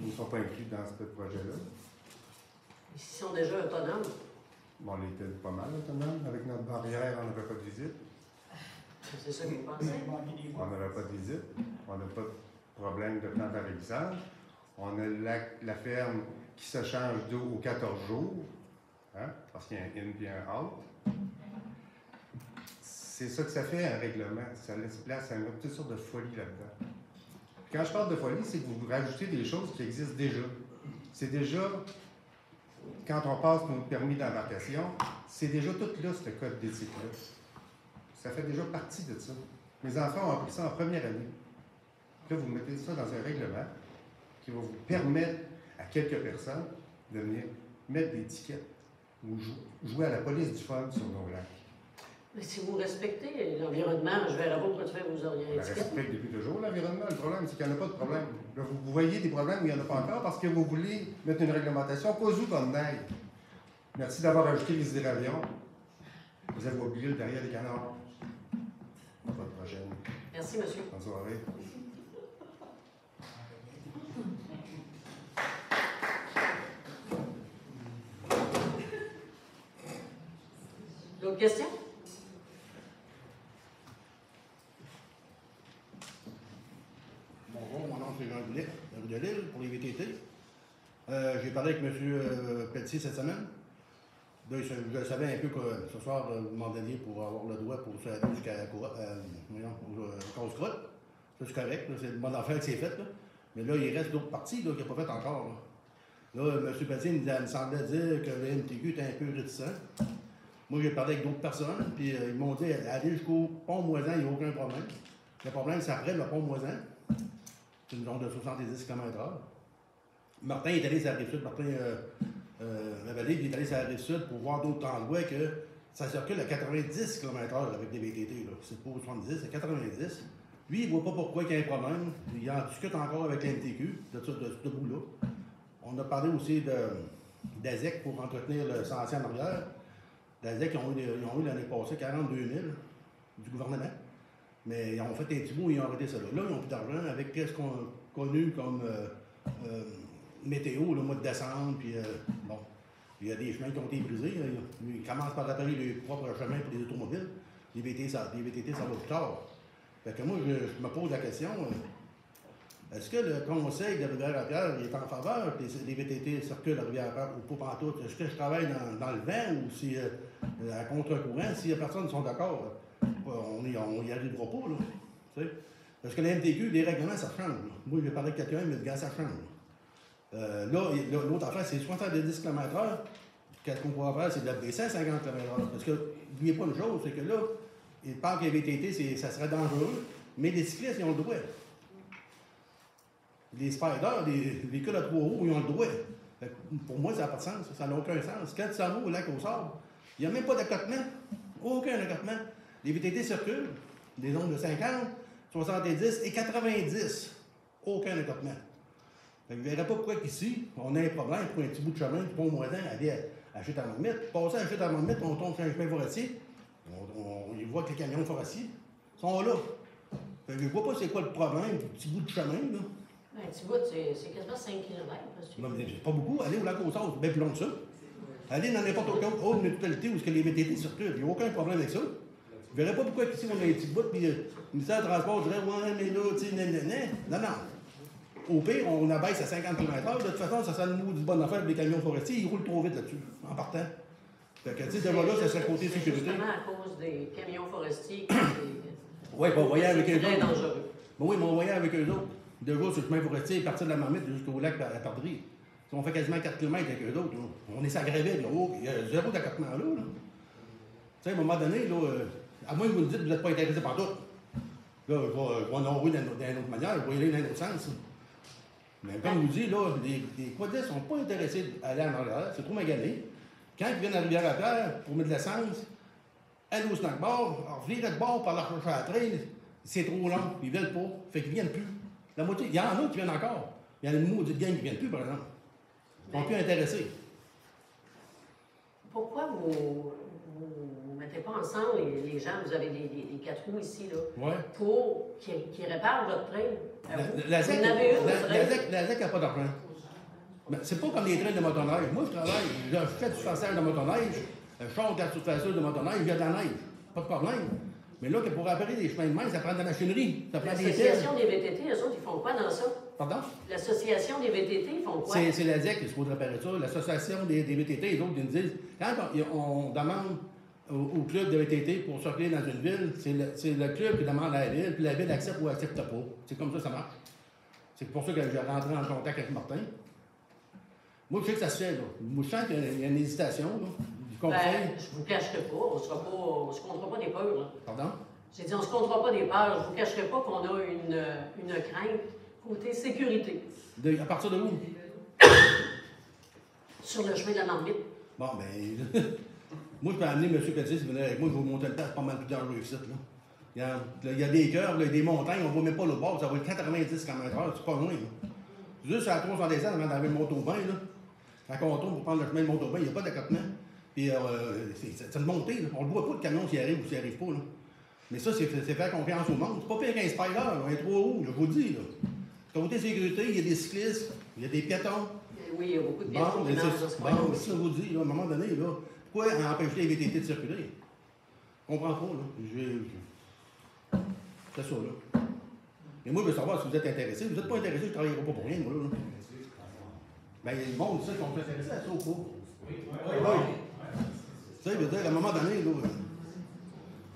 Ils ne sont pas inclus dans ce projet-là. Ils sont déjà autonomes. Bon, on était pas mal autonomes. Avec notre barrière, on n'avait pas de visite. C'est ça que vous pensez? On n'avait pas de visite. On n'a pas de problème de plan d'arrivissage. On a la ferme qui se change d'eau aux 14 jours, hein, parce qu'il y a un in et un out. C'est ça que ça fait, un règlement. Ça laisse place à toutes sortes de folies là-dedans. Quand je parle de folie, c'est que vous rajoutez des choses qui existent déjà. C'est déjà, quand on passe nos permis d'embarcation, c'est déjà tout là, ce code d'éthique-là. Ça fait déjà partie de ça. Mes enfants ont appris ça en première année. Là, vous mettez ça dans un règlement qui va vous permettre à quelques personnes de venir mettre des étiquettes ou jouer à la police du fun sur nos lacs. Mais si vous respectez l'environnement, je verrai pas pourquoi vous auriez On la respecte depuis toujours, l'environnement. Le problème, c'est qu'il n'y en a pas de problème. Là, vous voyez des problèmes où il n'y en a pas encore parce que vous voulez mettre une réglementation pas où comme neige. Merci d'avoir ajouté les hydravions. Vous avez oublié le derrière des canards. À votre prochaine. Merci, monsieur. Bonne soirée. D'autres questions? Bonjour, mon nom c'est Jean Goulet, de Lille, pour les VTT. J'ai parlé avec M. Pelletier cette semaine. Là, je savais un peu que ce soir, vous m'en donniez pour avoir le droit pour s'arrêter jusqu'à Cause-Crotte. Ça, c'est correct, là, c'est une bonne affaire que c'est fait. Là. Mais là, il reste d'autres parties qu'il n'a pas fait encore. Là, M. Pelletier me semblait dire que le MTQ était un peu réticent. Moi, j'ai parlé avec d'autres personnes, puis ils m'ont dit aller jusqu'au pont Moisan, il n'y a aucun problème. Le problème, c'est après le pont Moisan. C'est une zone de 70 km/h. Martin est allé sur la Rive-Sud. Martin Lavallée, il est allé sur la Rive-Sud pour voir d'autres endroits que ça circule à 90 km/h avec des VTT. C'est pas 70, c'est 90. Lui, il ne voit pas pourquoi il y a un problème. Il en discute encore avec l'MTQ de ce bout-là. On a parlé aussi d'AZEC pour entretenir le sentier en arrière. L'AZEC, ils ont eu l'année passée 42 000 du gouvernement. Mais ils ont fait un petit bout et ils ont arrêté ça là. Là, ils n'ont plus d'argent avec ce qu'on a connu comme météo le mois de décembre. Puis, bon, il y a des chemins qui ont été brisés. Ils commencent par réparer les propres chemins pour les automobiles. Les VTT, ça va plus tard. Fait que moi, je me pose la question, est-ce que le conseil de Rivière-la-Pierre est en faveur que les VTT circulent à Rivière-la-Pierre ou pas pantoute? Est-ce que je travaille dans le vent ou si à contre-courant? S'il y a personne qui sont d'accord, on n'y arrivera pas, là. T'sais? Parce que la MTQ, les règlements, ça change. Là. Moi, j'ai parlé avec quelqu'un, mais le gars, ça change. Là, l'autre affaire, c'est 70 km/h. Qu'est-ce qu'on pourra faire, c'est de baisser à 50 km/h. Parce que, n'oubliez pas une chose, c'est que là, il parle que les VTT, ça serait dangereux, mais les cyclistes, ils ont le droit. Les spiders, les véhicules à 3 roues, ils ont le droit. Pour moi, ça n'a pas de sens. Ça n'a aucun sens. Quand tu s'en vas au lac au sable, il n'y a même pas d'accotement. Aucun accotement. Les VTT circulent, des zones de 50, 70 et 90. Aucun accotement. Je ne verrais pas pourquoi qu'ici, on a un problème pour un petit bout de chemin, puis pour moyen aller acheter à Marmite. Passer à acheter à Marmite, on tombe sur un chemin forestier. On voit que les camions forestiers sont là. Je ne vois pas c'est quoi le problème, un petit bout de chemin, là. Un petit bout, c'est quasiment 5 km. Non, mais c'est pas beaucoup. Allez au lac aux Sauces, c'est bien plus long que ça. Allez dans n'importe quelle autre municipalité où les VTT circulent. Il n'y a aucun problème avec ça. Je ne verrais pas pourquoi ici on a un petit bout, puis le ministère du Transport dirait ouais, mais là, tu sais, non, non. Au pire, on abaisse à 50 km/h. De toute façon, ça sent le mot du bon affaire des camions forestiers. Ils roulent trop vite là-dessus, en partant. Fait que, tu sais, devant là, ça serait côté sécurité. Justement à cause des camions forestiers. Oui, on voyait avec eux très autres. dangereux. Ben oui, mais on voyait avec eux autres. De jour sur le chemin forestier, partir de la Marmite jusqu'au lac à Perdrix. On fait quasiment 4 km avec eux autres. Là. On est s'aggravé, là. Oh, il y a zéro d'accotement là. Tu sais, à un moment donné, là, à moins que vous me dites que vous n'êtes pas intéressé par tout. Là, je vais en envoyer d'une autre manière, je vais y aller dans un autre sens. Mais comme je vous dis, là, les quadistes ne sont pas intéressés à aller en arrière, c'est trop magané. Quand ils viennent à Rivière-à-Terre pour mettre de l'essence, aller au snack bar, revirer de bord par la recherche à la traîne, c'est trop long, ils ne veulent pas, fait qu'ils ne viennent plus. La moitié, il y en a qui viennent encore. Il y en a une maudite gang qui ne viennent plus, par exemple. Ils ne sont plus intéressés. Pourquoi vous ne mettez pas ensemble les gens, vous avez des 4 roues ici, là, Ouais. pour qu'ils réparent votre train? La Vous en avez une, la ZEC n'a pas d'argent. C'est pas comme les trains de motoneige. Moi, je travaille, je fais du passage de motoneige, je chante la surface de motoneige, il y a de la neige. Pas de problème. Mais là, pour réparer des chemins de main, ça prend de la machinerie, ça prend des L'association des VTT, eux autres, ils font quoi dans ça? Pardon? L'association des VTT, ils font quoi? C'est la ZEC qui se pose réparer ça. L'association des VTT, les autres, ils nous disent, quand on demande au club de VTT pour circuler dans une ville, c'est le club qui demande à la ville, puis la ville accepte ou accepte pas. C'est comme ça marche. C'est pour ça que j'ai rentré en contact avec Martin. Moi, je sais que ça se fait, là. Moi, je sens qu'il y a une hésitation, là, du conseil. Ben, je vous cacherai pas, on se comptera pas des peurs, là. Pardon? J'ai dit, on se comptera pas des peurs, je vous cacherai pas qu'on a une crainte côté sécurité. À partir de où? Sur le chemin de la Marmite. Bon, ben, moi, je peux amener M. Petit, s'il venait avec moi, je vais vous monter le temps, c'est pas mal plus dangereux que ça, là. Il y a des cœurs, il y a des montagnes, on ne voit même pas le bord, ça va être 90 km/h, c'est pas loin, là. Juste à la 310 avant d'arriver le Montauban, là. Quand on tourne pour prendre le chemin de Montauban, il n'y a pas d'accotement. Puis, c'est une montée, là. On ne le voit pas, le camion, s'il arrive ou s'il arrive pas, là. Mais ça, c'est faire confiance au monde. C'est pas pire qu'un spider, un 3 roues, je vous le dis, là. Côté sécurité, il y a des cyclistes, il y a des piétons. Oui, il y a beaucoup de piétons. Bon, mais ça, je vous dis, là, à un moment donné, là, pourquoi empêcher les VTT de circuler? Je comprends pas, là. C'est ça, là. Mais moi, je veux savoir si vous êtes intéressé. Vous n'êtes pas intéressé, je ne travaillerai pas pour rien, moi, là. Ben, il y a le monde, ça, qui sont intéressés à ça ou pas? Oui. Tu sais, je veux dire, à un moment donné, là,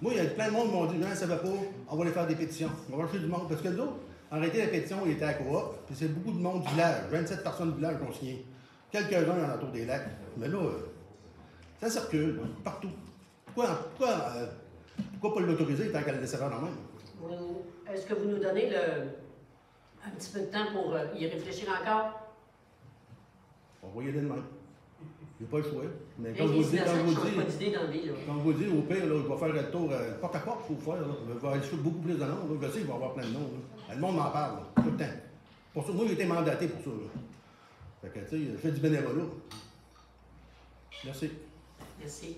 moi, il y a plein de monde qui m'ont dit, non, ça ne va pas, on va aller faire des pétitions. On va acheter du monde. Parce que nous autres, en réalité, la pétition, il était à Coop, puis c'est beaucoup de monde du village. 27 personnes du village qui ont signé. Quelques-uns en autour des lacs. Mais là, ça circule, là, partout. Pourquoi pas l'autoriser tant qu'elle le laissera dans même? Est-ce que vous nous donnez un petit peu de temps pour y réfléchir encore? On va y aller de même. Il n'y a pas le choix. Mais Les comme vous dites, pas d'idée dans la vie, là. comme vous dites, au pire, là, je vais faire le tour porte à porte, il faut faire. Là. Je vais aller sur beaucoup plus de noms. Je sais qu'il va y avoir plein de noms. Là. Le monde m'en parle, là, tout le temps. Pour ça, moi, j'ai été mandaté pour ça. Là. Fait que, tu sais, je fais du bénévolat. Merci. Merci.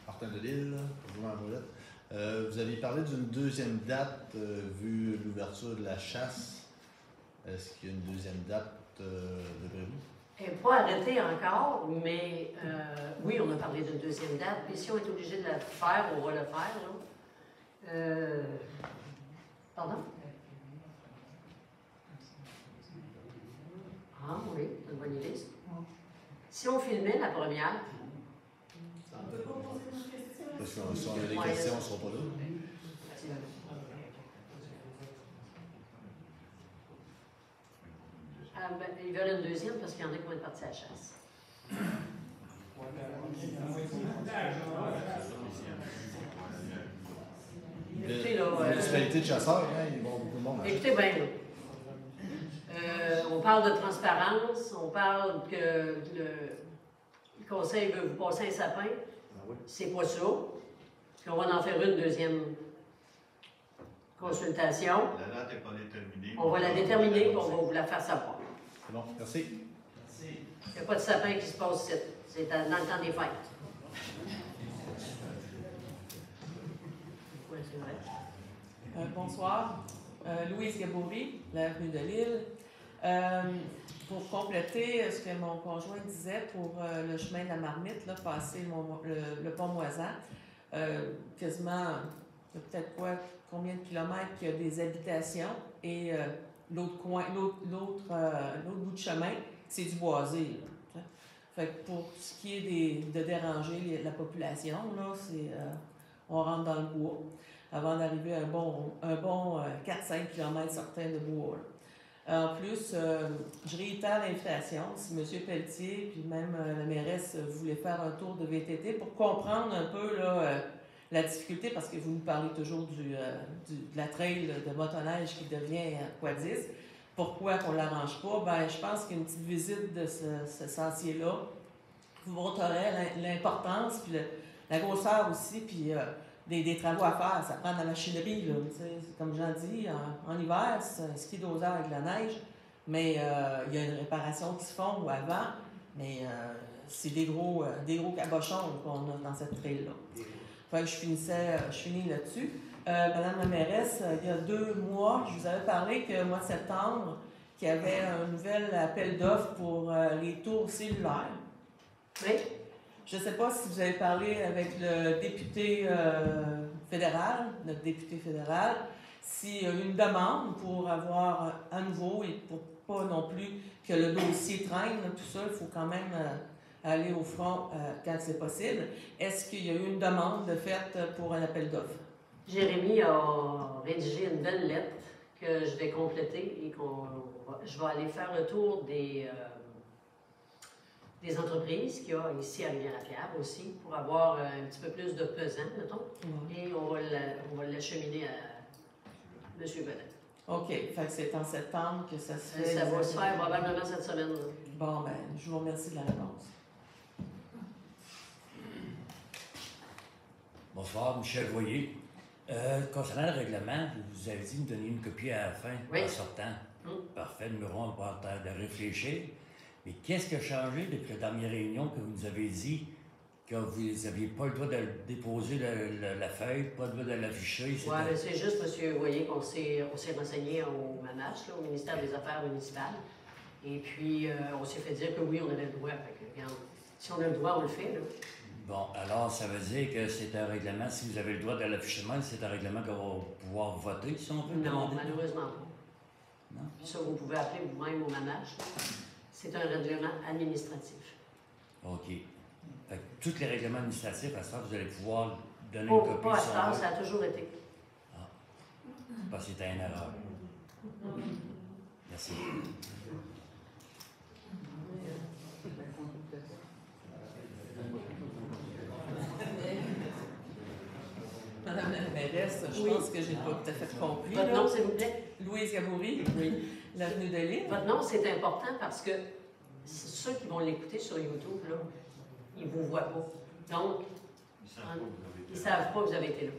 Martin Delisle, bonjour à Paulette. Vous aviez parlé d'une deuxième date vu l'ouverture de la chasse. Est-ce qu'il y a une deuxième date de prévu? Elle n'est pas arrêtée encore, mais oui, on a parlé d'une deuxième date. Puis si on est obligé de la faire, on va le faire. Là. Pardon? Ah oui, c'est une bonne idée. Si on filmait la première. Parce que si on a des questions, on ne sera pas là. Ben, ils veulent une deuxième parce qu'il y en a qui vont être partis à la chasse. Écoutez, là, municipalité de chasseurs, hein, ils vont beaucoup de monde. Écoutez bien, là. On parle de transparence, on parle que le conseil veut vous passer un sapin. Ah oui. C'est pas ça. Puis on va en faire une deuxième consultation. La date n'est pas déterminée. On va la déterminer et on va vous la faire savoir. C'est bon, merci. Merci. Il n'y a pas de sapin qui se passe ici. C'est dans le temps des fêtes. Oui, c'est vrai. Bonsoir. Louise Gaboury, l'avenue de Lille. Pour compléter ce que mon conjoint disait pour le chemin de la Marmite, là, passer le pont Moisan, quasiment, peut-être combien de kilomètres qu'il y a des habitations et l'autre bout de chemin, c'est du boisé. Là. Fait que pour ce qui est de déranger la population, là, on rentre dans le bois avant d'arriver à un bon 4-5 km certains de bois. Là. En plus, je réitère l'invitation, si M. Pelletier puis même la mairesse voulait faire un tour de VTT pour comprendre un peu là, la difficulté, parce que vous nous parlez toujours de la trail de motoneige qui devient quadis. Pourquoi qu'on ne l'arrange pas? Ben, je pense qu'une petite visite de ce sentier-là vous montrerait l'importance, puis la grosseur aussi, puis des travaux à faire. Ça prend de la machinerie, là, comme j'en dis, en hiver, c'est un ski d'oseur avec la neige, mais il y a une réparation qui se font avant, mais c'est des gros cabochons qu'on a dans cette trail-là. Fait que je finis là-dessus. Madame la mairesse, il y a 2 mois, je vous avais parlé que mois de septembre, qu'il y avait un nouvel appel d'offres pour les tours cellulaires. Oui. Je ne sais pas si vous avez parlé avec le député fédéral, notre député fédéral, s'il y a une demande pour avoir à nouveau et pour pas non plus que le dossier traîne, tout ça, il faut quand même aller au front quand c'est possible. Est-ce qu'il y a eu une demande de fait pour un appel d'offres? Jérémy a rédigé une belle lettre que je vais compléter et je vais aller faire le tour des entreprises qu'il y a ici à Rivière-la-Pierre aussi, pour avoir un petit peu plus de pesant, mettons, et on va l'acheminer à M. Bonnet. OK. Fait que c'est en septembre que ça se fait. Ça va se faire probablement cette semaine. Bon, ben, je vous remercie de la réponse. Bonsoir, Michel Voyer. Concernant le règlement, vous avez dit de me donner une copie à la fin, en sortant. Parfait, numéro 1, on va avoir de réfléchir. Mais qu'est-ce qui a changé depuis la dernière réunion que vous nous avez dit que vous n'aviez pas le droit de déposer la feuille, pas le droit de l'afficher? Oui, mais c'est juste, M. Voyer, qu'on s'est renseigné au MANACH, là, au ministère des Affaires municipales. Et puis, on s'est fait dire que oui, on avait le droit. Fait que, regarde, si on a le droit, on le fait. Là. Bon, alors, ça veut dire que c'est un règlement, si vous avez le droit de l'affichement, c'est un règlement qu'on va pouvoir voter, si on peut Non, demander? malheureusement pas. Non? Ça, vous pouvez appeler vous-même au MANACH. C'est un règlement administratif. OK. Fait que tous les règlements administratifs, à ce temps, vous allez pouvoir donner Oh, une copie. pas à si ce on temps, veut. ça a toujours été. Ah. Parce que c'était une erreur. Merci. Madame la mairesse, je pense que j'ai pas tout à fait compris. Votre nom, s'il vous plaît? Louise Gaboury, l'avenue de Lille. Votre nom, c'est important parce que ceux qui vont l'écouter sur YouTube, là, ils ne vous voient pas. Donc, ils ne savent pas que vous avez été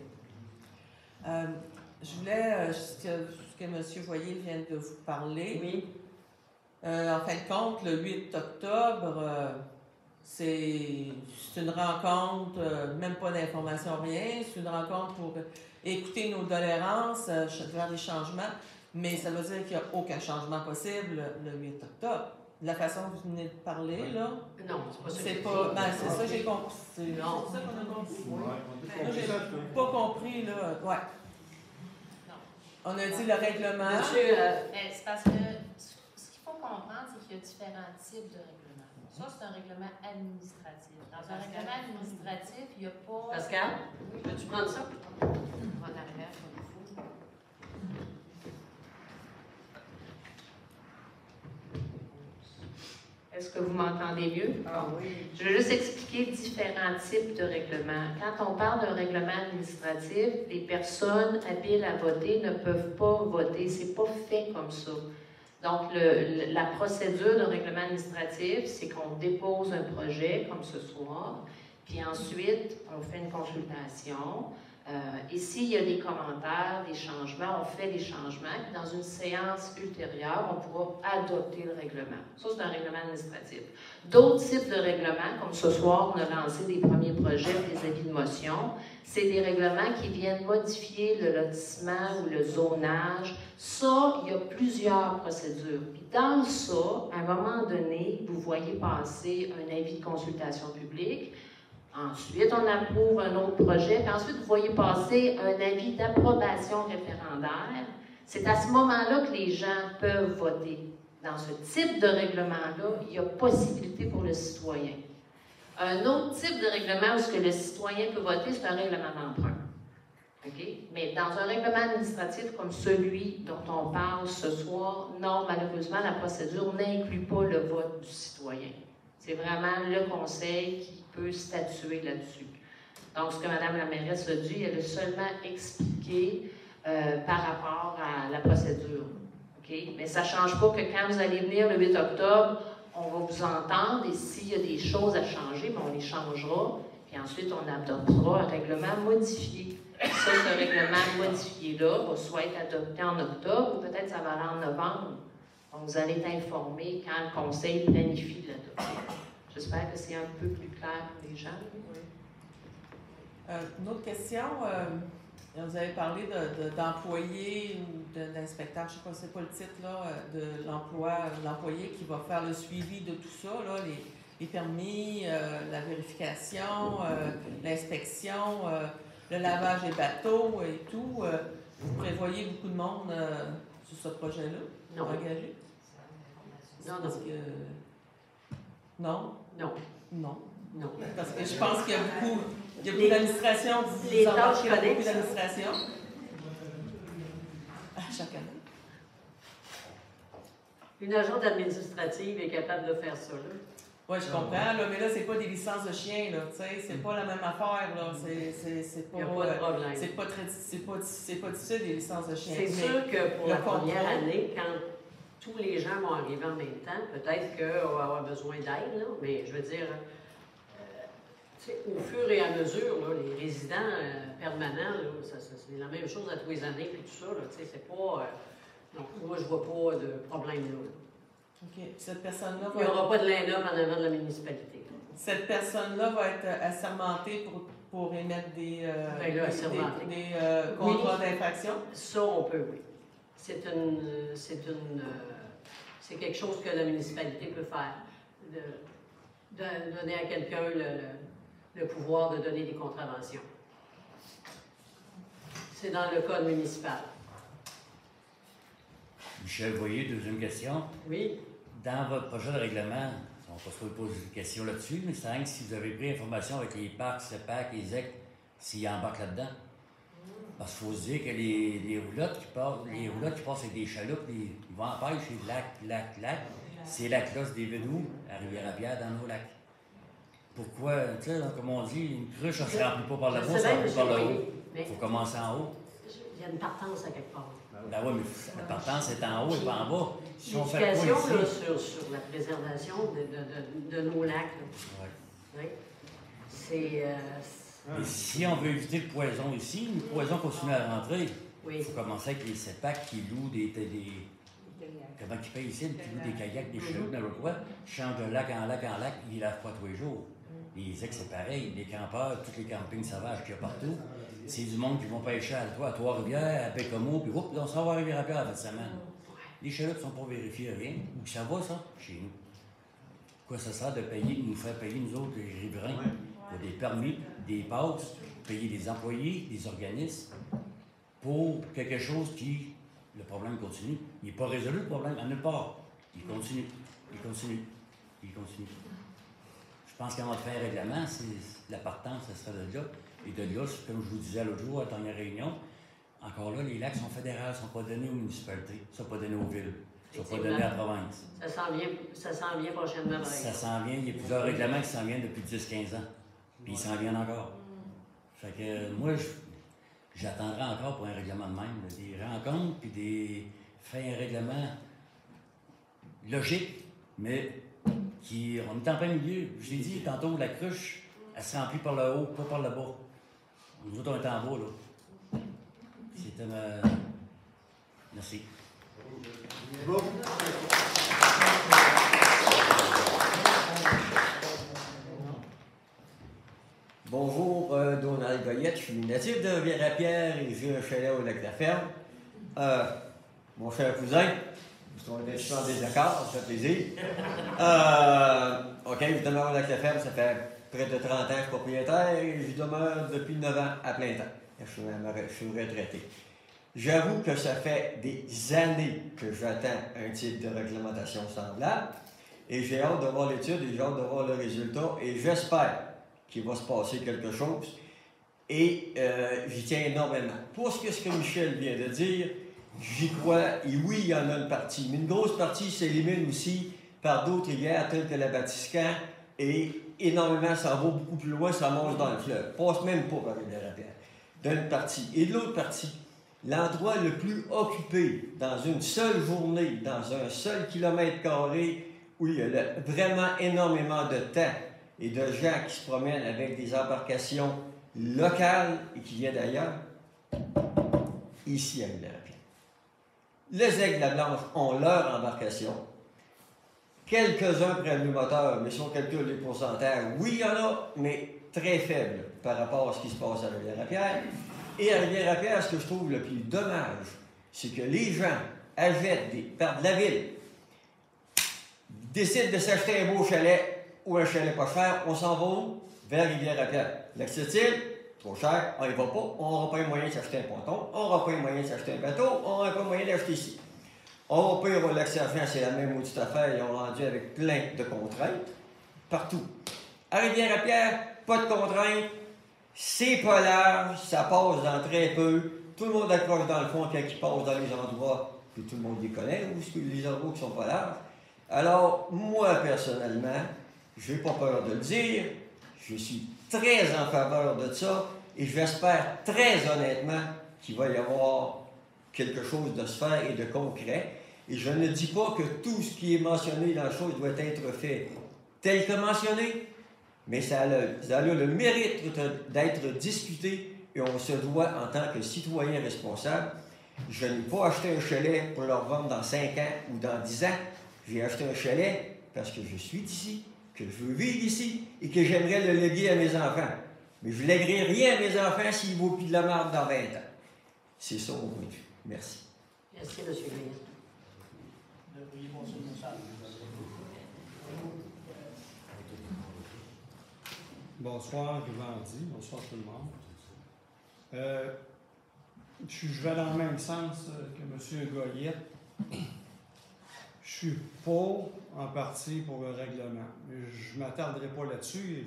là. Je voulais, ce que M. Voyer vient de vous parler. Oui. En fin de compte, le 8 octobre, c'est une rencontre, même pas d'information, rien. C'est une rencontre pour écouter nos doléances, faire des changements, mais ça veut dire qu'il n'y a aucun changement possible le 8 octobre. De la façon que vous venez de parler, là. Non, c'est pas ça. C'est pas. Ben, c'est ça que j'ai compris. C'est ça qu'on a compris. Moi, j'ai pas compris, là. Ouais. On a dit le règlement. C'est parce que ce qu'il faut comprendre, c'est qu'il y a différents types de règlements. Ça, c'est un règlement administratif. Dans un règlement administratif, il n'y a pas. Pascal, peux-tu prendre ça? On va en arriver sur le fou. Est-ce que vous m'entendez mieux? Ah oui. Je vais juste expliquer différents types de règlements. Quand on parle d'un règlement administratif, les personnes habiles à voter ne peuvent pas voter. C'est pas fait comme ça. Donc, la procédure d'un règlement administratif, c'est qu'on dépose un projet, comme ce soir, puis ensuite, on fait une consultation. Et s'il y a des commentaires, des changements, on fait des changements. Puis dans une séance ultérieure, on pourra adopter le règlement. Ça, c'est un règlement administratif. D'autres types de règlements, comme ce soir, on a lancé des premiers projets, des avis de motion. C'est des règlements qui viennent modifier le lotissement ou le zonage. Ça, il y a plusieurs procédures. Puis dans ça, à un moment donné, vous voyez passer un avis de consultation publique. Ensuite, on approuve un autre projet. Puis ensuite, vous voyez passer un avis d'approbation référendaire. C'est à ce moment-là que les gens peuvent voter. Dans ce type de règlement-là, il y a possibilité pour le citoyen. Un autre type de règlement où ce que le citoyen peut voter, c'est un règlement d'emprunt. Okay? Mais dans un règlement administratif comme celui dont on parle ce soir, non, malheureusement, la procédure n'inclut pas le vote du citoyen. C'est vraiment le conseil qui peut statuer là-dessus. Donc, ce que Mme la mairesse a dit, elle a seulement expliqué par rapport à la procédure. Okay? Mais ça ne change pas que quand vous allez venir le 8 octobre, on va vous entendre et s'il y a des choses à changer, bien, on les changera. Puis ensuite, on adoptera un règlement modifié. Ça, ce règlement modifié-là va soit être adopté en octobre ou peut-être ça va aller en novembre. Donc, vous allez être informé quand le conseil planifie de l'adopter. J'espère que c'est un peu plus clair pour les gens. Oui. Une autre question. Vous avez parlé d'employés ou d'inspecteurs, je ne sais pas, c'est pas le titre là, de l'employé qui va faire le suivi de tout ça, là, les permis, la vérification, l'inspection, le lavage des bateaux et tout. Vous prévoyez beaucoup de monde sur ce projet-là? Non. Engagé? Non, non. Parce que... Non? Non. Non. Non. Parce que je pense qu'il y a beaucoup d'administration. Les vous tâches embarquez dans beaucoup connexes. d'administration. Chaque année. Une agente administrative est capable de faire ça, là. Oui, je comprends, là, mais là, c'est pas des licences de chiens, là, tu sais, c'est pas la même affaire, là, c'est pas... Il n'y a pas de problème. C'est pas difficile, des licences de chiens. C'est sûr que pour le la première contrôle- année, quand tous les gens vont arriver en même temps, peut-être qu'on va avoir besoin d'aide, là, mais je veux dire, tu sais, au fur et à mesure, là, les résidents permanents, là, c'est la même chose à tous les années, puis tout ça, là, tu sais, c'est pas... donc, moi, je vois pas de problème là. OK. Cette personne-là Il n'y aura pas de line-up en avant de la municipalité. Cette personne-là va être assermentée pour émettre des contrats d'infraction? Ça, on peut, oui. C'est quelque chose que la municipalité peut faire. De donner à quelqu'un le pouvoir de donner des contraventions. C'est dans le code municipal. Michel Voyer, deuxième question. Oui. Dans votre projet de règlement, on ne va pas se poser une question là-dessus, mais c'est rien que si vous avez pris information avec les parcs, CEPAC, les EC, s'ils embarquent là-dedans. Parce qu'il faut se dire que les roulottes qui passent avec des chaloupes, ils vont en pêche, c'est lac. C'est la cloche des Védous à Rivière-à-Pierre dans nos lacs. Pourquoi, tu sais, comme on dit, une cruche, ça ne se remplit pas par le bas, ça se remplit par le haut. Il faut commencer en haut. Il y a une partance à quelque part. Ben oui, mais la partance est en haut et pas en bas. Si on fait L'éducation quoi ici? sur la préservation de nos lacs. Là. Ouais. Oui. C'est... Et si on veut éviter le poison ici, le poison continue à rentrer. Oui. Il faut commencer avec les CEPAC qui louent des comment ils payent ici, qui louent des kayaks, des chevaux, n'importe quoi, qui changent de lac en lac, ils ne lavent pas tous les jours. Les ex, c'est pareil, les campeurs, tous les campings sauvages qu'il y a partout, c'est du monde qui vont pêcher à Trois-Rivières, à Pécomo, puis on s'en va à Rivière-à-Pierre la fin de semaine. Les chaloupes ne sont pas vérifiées, rien. Où ça va, ça? Chez nous. Quoi, ça sert de nous faire payer, nous autres, les riverains, pour des permis, des passes, payer des employés, des organismes, pour quelque chose qui, le problème continue. Il n'est pas résolu, le problème, à nulle part. Il continue. Je pense qu'avant de faire un règlement, c'est la partance, ça sera de là. Et de là, comme je vous disais l'autre jour, à la dernière réunion, encore là, les lacs sont fédéraux, ne sont pas donnés aux municipalités, ne sont pas donnés aux villes, ne sont pas donnés à la province. Ça s'en vient prochainement. Ça s'en vient, il y a plusieurs règlements qui s'en viennent depuis 10-15 ans. Puis ils s'en viennent encore. Fait que moi, j'attendrai encore pour un règlement de même. Là, des rencontres, puis faire un règlement logique, mais on est en plein milieu. Je l'ai dit tantôt, la cruche, elle se remplit par le haut, pas par le bas. Nous autres, on est en bas, là. C'était ma... Merci. Bon. Bonjour, Donald Goyette, je suis natif de Rivière-à-Pierre et j'ai un chalet au lac de la Ferme. Mon cher cousin, on est en désaccord, ça fait plaisir. OK, je demeure au lac de la Ferme, ça fait près de 30 ans que je suis propriétaire et je demeure depuis 9 ans à plein temps. Je suis retraité. J'avoue que ça fait des années que j'attends un type de réglementation semblable et j'ai hâte de voir l'étude et j'ai hâte de voir le résultat et j'espère qu'il va se passer quelque chose et j'y tiens énormément. Pour ce que Michel vient de dire, j'y crois et oui, il y en a une partie, mais une grosse partie s'élimine aussi par d'autres rivières telles que la Batiscan et énormément, ça va beaucoup plus loin, ça monte dans le fleuve. Passe même pas par Rivière-à-Pierre. D'une partie. Et de l'autre partie, l'endroit le plus occupé dans une seule journée, dans un seul kilomètre carré, où il y a vraiment énormément de temps et de gens qui se promènent avec des embarcations locales et qui viennent d'ailleurs, ici à Rivière-à-Pierre. Les Aigles-la-Blanche ont leur embarcation. Quelques-uns prennent le moteur, mais si on calcule les pourcentages, oui, il y en a, mais très faibles par rapport à ce qui se passe à Rivière-à-Pierre. Et à Rivière-à-Pierre, ce que je trouve le plus dommage, c'est que les gens achètent par de la ville, décident de s'acheter un beau chalet ou un chalet pas cher, on s'en va où? Vers Rivière-à-Pierre. L'accès-t-il? Trop cher, on n'y va pas, on n'aura pas les moyens de s'acheter un ponton, on n'aura pas les moyens de s'acheter un bateau, on n'aura pas les moyens d'acheter ici. On va payer au Lac-Sergent, c'est la même maudite affaire, ils ont rendu avec plein de contraintes, partout. À Rivière-à-Pierre, pas de contraintes, c'est pas large, ça passe dans très peu, tout le monde accroche dans le fond quand il passe dans les endroits, puis tout le monde les connaît, ou les endroits qui sont pas larges. Alors, moi, personnellement, je n'ai pas peur de le dire, je suis très en faveur de ça, et j'espère très honnêtement qu'il va y avoir quelque chose de se faire et de concret. Et je ne dis pas que tout ce qui est mentionné dans la chose doit être fait tel que mentionné, mais ça a le mérite d'être discuté et on se doit, en tant que citoyen responsable, je n'ai pas acheté un chalet pour le revendre dans 5 ans ou dans 10 ans. J'ai acheté un chalet parce que je suis d'ici, que je veux vivre ici et que j'aimerais le léguer à mes enfants. Mais je ne lèguerai rien à mes enfants s'il vaut plus de la merde dans 20 ans. C'est ça mon point de vue. Merci. Merci, M. Guillet. Vous devriez passer le message. Bonsoir, Vivendi. Bonsoir tout le monde. Je vais dans le même sens que M. Goyette. Je suis pour, en partie, pour le règlement. Je ne m'attarderai pas là-dessus et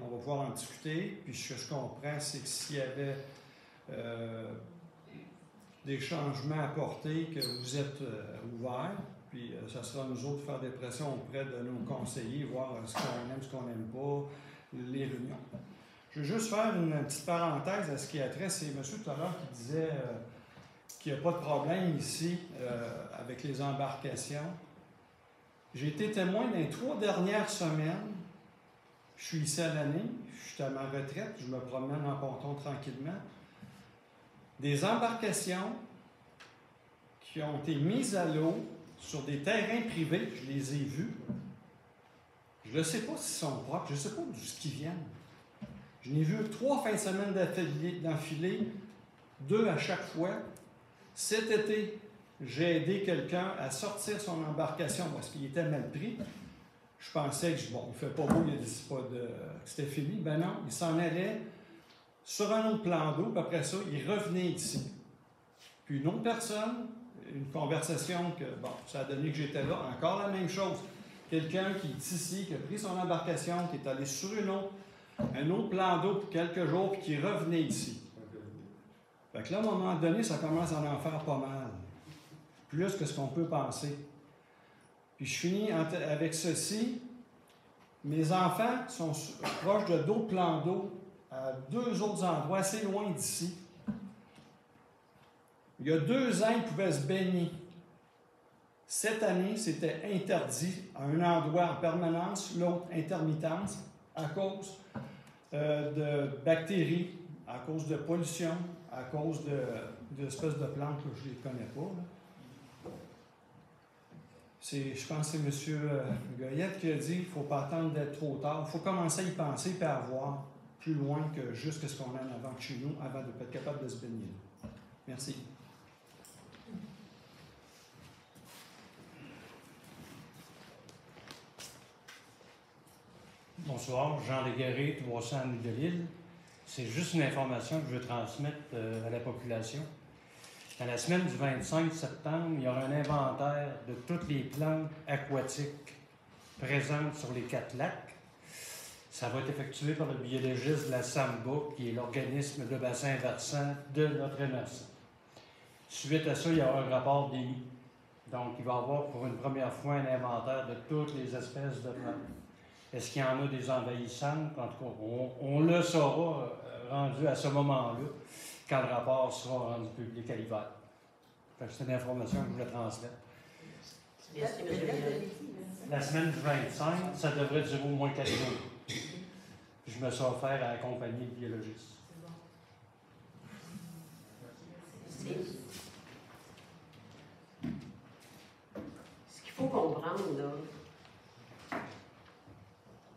on va pouvoir en discuter. Puis ce que je comprends, c'est que s'il y avait des changements apportés, que vous êtes ouverts, puis ça sera à nous autres de faire des pressions auprès de nos conseillers, voir ce qu'on aime, ce qu'on n'aime pas, les réunions. Je veux juste faire une petite parenthèse à ce qui a trait. C'est M. tout à l'heure qui disait qu'il n'y a pas de problème ici avec les embarcations. J'ai été témoin dans les 3 dernières semaines. Je suis ici à l'année, je suis à ma retraite, je me promène en ponton tranquillement. Des embarcations qui ont été mises à l'eau sur des terrains privés, je les ai vus. Je ne sais pas s'ils sont propres, je ne sais pas d'où ils viennent. Je n'ai vu 3 fins de semaine d'affilée, 2 à chaque fois. Cet été, j'ai aidé quelqu'un à sortir son embarcation parce qu'il était mal pris. Je pensais que, bon, il ne fait pas beau, il a dit que c'était fini. Ben non, il s'en allait sur un autre plan d'eau, puis après ça, il revenait ici. Puis une autre personne, une conversation que, bon, ça a donné que j'étais là, encore la même chose. Quelqu'un qui est ici, qui a pris son embarcation, qui est allé sur un autre plan d'eau pour quelques jours, puis qui revenait ici. Fait que là, à un moment donné, ça commence à en faire pas mal. Plus que ce qu'on peut penser. Puis je finis avec ceci. Mes enfants sont proches de d'autres plans d'eau, à 2 autres endroits, assez loin d'ici. Il y a 2 ans, ils pouvaient se baigner. Cette année, c'était interdit à un endroit en permanence, l'autre intermittence, à cause de bactéries à cause de pollution, à cause d'espèces de plantes que je ne les connais pas. Là. Je pense que c'est M. Goyette qui a dit qu'il ne faut pas attendre d'être trop tard. Il faut commencer à y penser et à voir plus loin que juste ce qu'on a en avant de chez nous, avant de être capable de se baigner. Merci. Bonsoir, Jean Légaré, 300 rue de Lille. C'est juste une information que je veux transmettre à la population. Dans la semaine du 25 septembre, il y aura un inventaire de toutes les plantes aquatiques présentes sur les 4 lacs. Ça va être effectué par le biologiste de la SAMBA, qui est l'organisme de bassin versant de notre MRC. Suite à ça, il y aura un rapport d'EMI. Donc, il va y avoir pour une première fois un inventaire de toutes les espèces de plantes. Est-ce qu'il y en a des envahissantes? En tout cas, on le saura rendu à ce moment-là, quand le rapport sera rendu public à l'hiver. C'est une information que je voulais transmettre. Merci, M. La semaine du 25, ça devrait durer au moins 4 jours. Puis je me suis offert à accompagner le biologiste. Merci. Ce qu'il faut comprendre, là,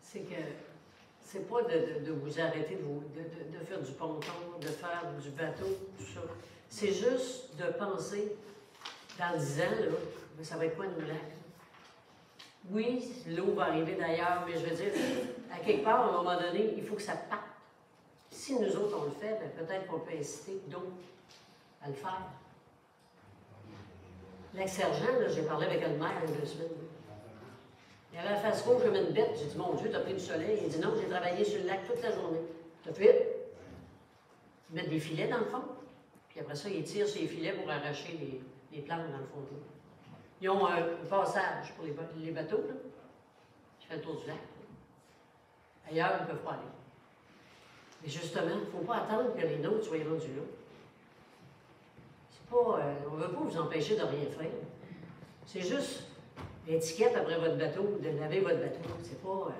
c'est que c'est pas de vous arrêter de faire du ponton, de faire du bateau, tout ça. C'est juste de penser, dans 10 ans, là, ça va être quoi nos lacs? Oui, l'eau va arriver d'ailleurs, mais je veux dire, à quelque part, à un moment donné, il faut que ça parte. Si nous autres, on le fait, bien, peut-être qu'on peut inciter d'autres à le faire. L'ex-sergent, j'ai parlé avec le maire il y a 2 semaines. Il avait la face rouge comme une bête. J'ai dit, mon Dieu, t'as pris du soleil. Il dit, non, j'ai travaillé sur le lac toute la journée. T'as fait mettre des filets dans le fond. Puis après ça, ils tirent ces filets pour arracher les plantes dans le fond de l'eau. Ils ont un passage pour les bateaux, là, qui fait le tour du lac. Ailleurs, ils ne peuvent pas aller. Mais justement, il ne faut pas attendre que les nôtres soient rendus là. C'est pas, on ne veut pas vous empêcher de rien faire. C'est juste l'étiquette après votre bateau, de laver votre bateau. C'est pas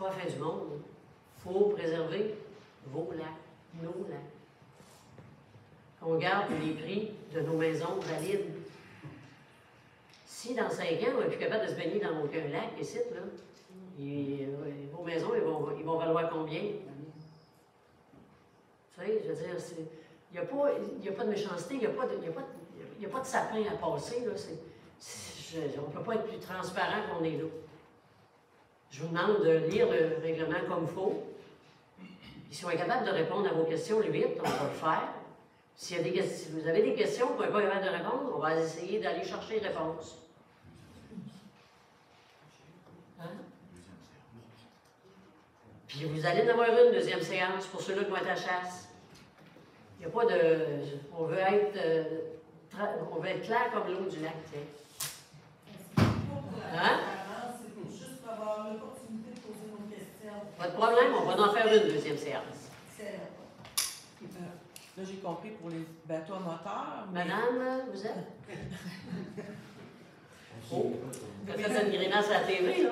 la fin du monde. Il faut préserver vos lacs, nos lacs. On garde les prix de nos maisons valides. Si dans 5 ans, on n'est plus capable de se baigner dans aucun lac, ici, là, vos maisons, ils vont valoir combien? Tu sais, je veux dire, il n'y a pas de méchanceté, il n'y a pas de sapin à passer. Là, on ne peut pas être plus transparent qu'on est là. Je vous demande de lire le règlement comme il faut. Puis si on est capable de répondre à vos questions le vite, on va le faire. Si vous avez des questions qu'on n'est pas capable de répondre, on va essayer d'aller chercher les réponses. Hein? Puis vous allez en avoir une deuxième séance pour ceux-là qui vont être à la chasse. Il n'y a pas de... On veut être clair comme l'eau du lac, tiens. Hein? C'est juste pour avoir l'opportunité de poser nos questions. Pas de problème, on va en faire une deuxième séance. Là, j'ai compris pour les bateaux à moteur. Mais... Madame, vous êtes? Oh, vous avez fait une grimace à la TV, là?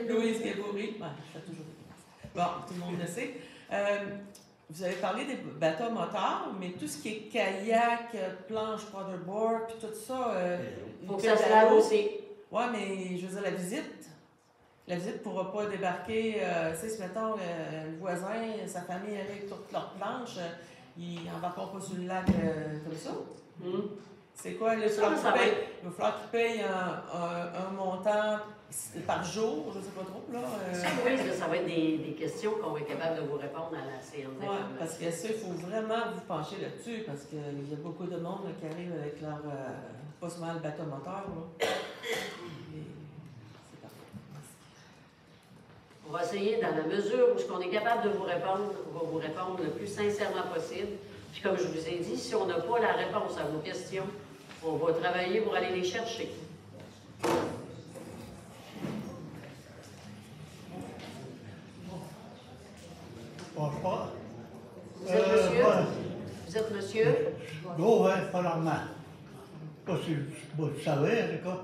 Louise Gabory. Ouais, je fais toujours des grimaces. Bon, tout le monde le sait. Vous avez parlé des bateaux à moteur, mais tout ce qui est kayak, planche, paddleboard, puis tout ça... faut que ça se lave aussi. Oui, mais je veux dire, la visite ne pourra pas débarquer, tu sais, si mettons, le voisin, sa famille allait avec toutes leurs planches, ils n'embarqueront pas sur le lac comme ça. C'est quoi? Il va falloir qu'ils payent un montant par jour, je ne sais pas trop. Là, Oui, ça va être des questions qu'on va être capable de vous répondre à la séance d'information. Oui, parce que ça, il faut vraiment vous pencher là-dessus, parce qu'il y a beaucoup de monde là, qui arrive avec leur, pas seulement le bateau moteur. Là. On va essayer, dans la mesure où on est capable de vous répondre, on va vous répondre le plus sincèrement possible. Puis comme je vous ai dit, si on n'a pas la réponse à vos questions, on va travailler pour aller les chercher. Bonsoir. Vous êtes monsieur? Vous êtes monsieur? Non, ouais, pas normal. Pas si vous savez, en tout cas.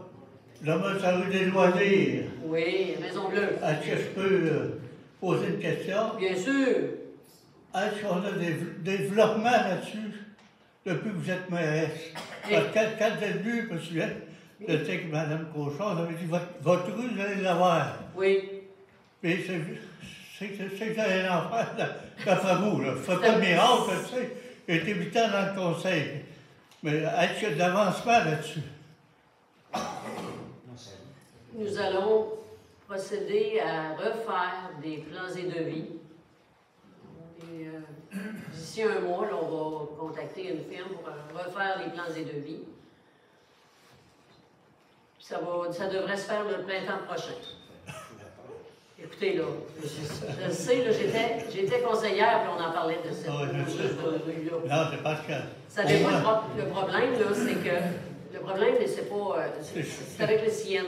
Là, moi, ça veut des loisirs. Oui, Maison Bleue. Est-ce que je peux poser une question? Bien sûr. Est-ce qu'on a des développements là-dessus depuis que vous êtes mairesse? Parce que quand vous êtes venu, je me souviens, je sais que Mme Cochon avait dit votre rue, vous allez l'avoir. Oui. Puis c'est que vous allez en faire, d'après vous. Je ne fais pas de miracle, tu sais. J'ai été 8 ans dans le conseil. Mais est-ce qu'il y a de l'avancement là-dessus? Nous allons procéder à refaire des plans et devis. Et, d'ici un mois, là, on va contacter une firme pour refaire les plans et devis. Ça devrait se faire le printemps prochain. Écoutez, là, je sais, là, j'étais conseillère, puis on en parlait de cette rue-là. Non, c'est parce que... Savez-vous, le problème, là, c'est que... Le problème, c'est pas... c'est avec le CN.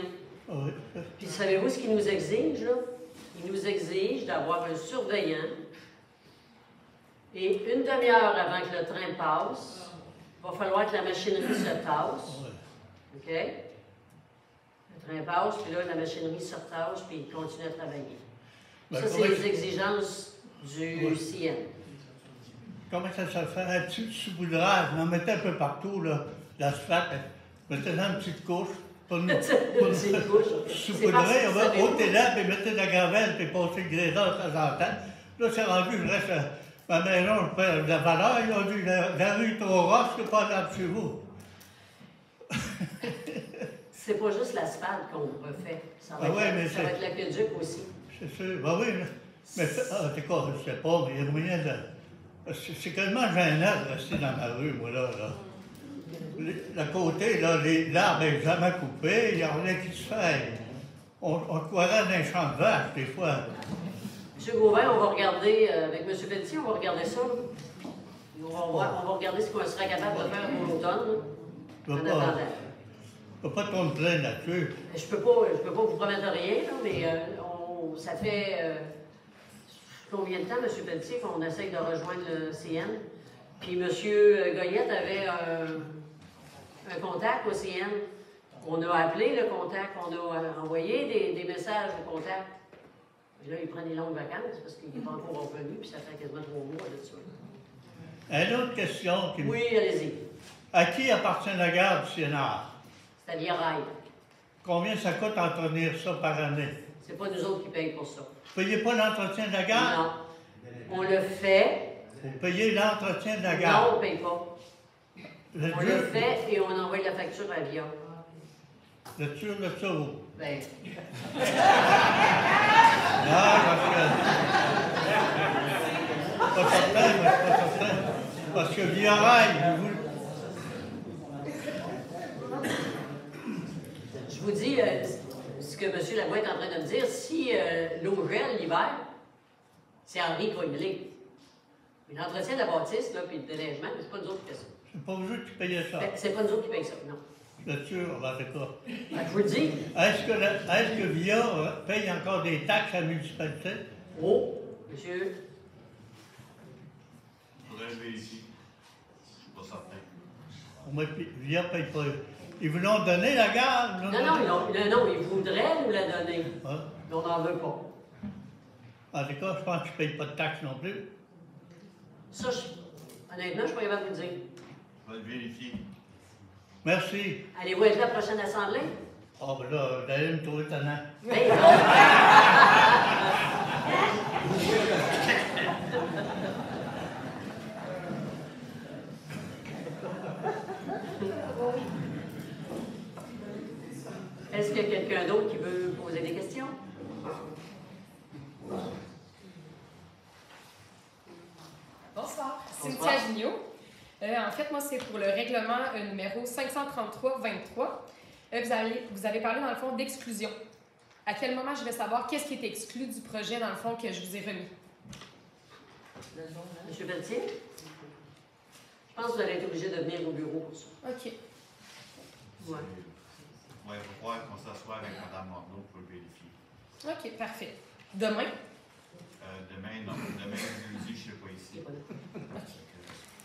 Oui. Puis savez-vous ce qu'ils nous exigent, là? Ils nous exigent d'avoir un surveillant et une demi-heure avant que le train passe, il va falloir que la machinerie se tasse. OK? Le train passe, puis là, la machinerie se retasse, puis il continue à travailler. Ben, ça, c'est les exigences du CN. Comment ça se fait? Un petit sous-poudrage, on en mettait un peu partout, là, l'asphalte, mettait dans une petite couche. Pour nous saupoudrer, on va ôter là, puis mettre de la gravelle, puis passer le grésil de temps en temps. Là, c'est rendu, je reste ma maison, je perds de la valeur. Ils ont dit la rue est trop roche, je ne peux pas aller chez vous. C'est pas juste l'asphalte qu'on refait. Ça va, ça va être l'aqueduc aussi. C'est sûr, ben oui. Mais en tout cas, je ne sais pas, mais il y a moyen de. C'est quasiment gênant de rester dans ma rue, moi, là. Le côté, là, l'arbre n'est jamais coupé, il n'y a rien qui se fait. On croirait dans un champ de vache, des fois. M. Gauvin, on va regarder, avec M. Pelletier, on va regarder ça. On va regarder ce qu'on sera capable de faire pour l'automne. Je ne peux pas trop me plaindre là-dessus. Je ne peux pas vous promettre rien, là, mais ça fait combien de temps, M. Pelletier, qu'on essaye de rejoindre le CN? Puis M. Goyette avait un contact au CN. On a appelé le contact, on a envoyé des messages au contact. Et là, il prend des longues vacances parce qu'il n'est pas encore revenu, puis ça fait quasiment 3 mois de ça. Une autre question. Oui, allez-y. À qui appartient la gare du Sénat? C'est à Via Rail. Combien ça coûte entretenir ça par année? C'est pas nous autres qui payons pour ça. Vous ne payez pas l'entretien de la gare? Non. On le fait. Vous payez l'entretien de la gare? Non, on ne paye pas. On le fait et on envoie la facture à Via. Vous êtes sûr de ça, vous? Ben. Non, pas certain, mais pas certain. Parce que Via Rail, je vous dis ce que M. Labois est en train de me dire. Si l'eau gèle l'hiver, c'est Henri qui va y aller. Mais l'entretien de la bâtisse, là, puis le déneigement, c'est pas nous autres qui faisons ça. C'est pas vous qui payez ça? C'est pas nous autres qui payons ça, non. Vous êtes sûr, en tout cas? Je vous le dis. Est-ce que Via paye encore des taxes à la municipalité? Oh, monsieur. Faudrait que je vérifie. Je suis pas certain. Moi, Via ne paye pas. Ils vous l'ont donné, la gare? Non, ils voudraient nous la donner. Hein? Mais on n'en veut pas. En tout cas, je pense qu'ils ne payent pas de taxes non plus. Ça, honnêtement, je ne suis pas capable de vous dire. Je vais le vérifier. Merci. Allez-vous être là à la prochaine assemblée? Ah, ben là, vous allez me trouver étonnant. Hey, est-ce qu'il y a quelqu'un d'autre qui veut poser des questions? Bonsoir, Cynthia Gignot. En fait, moi, c'est pour le règlement numéro 533-23. Vous avez parlé, dans le fond, d'exclusion. À quel moment je vais savoir qu'est-ce qui est exclu du projet, dans le fond, que je vous ai remis? Monsieur Pelletier? Je pense que vous allez être obligé de venir au bureau pour ça. OK. Ouais. Oui, il faut voir qu'on s'assoit avec Mme Morneau pour le vérifier. OK, parfait. Demain? Demain, non. Demain, jeudi, je ne serai pas ici. OK.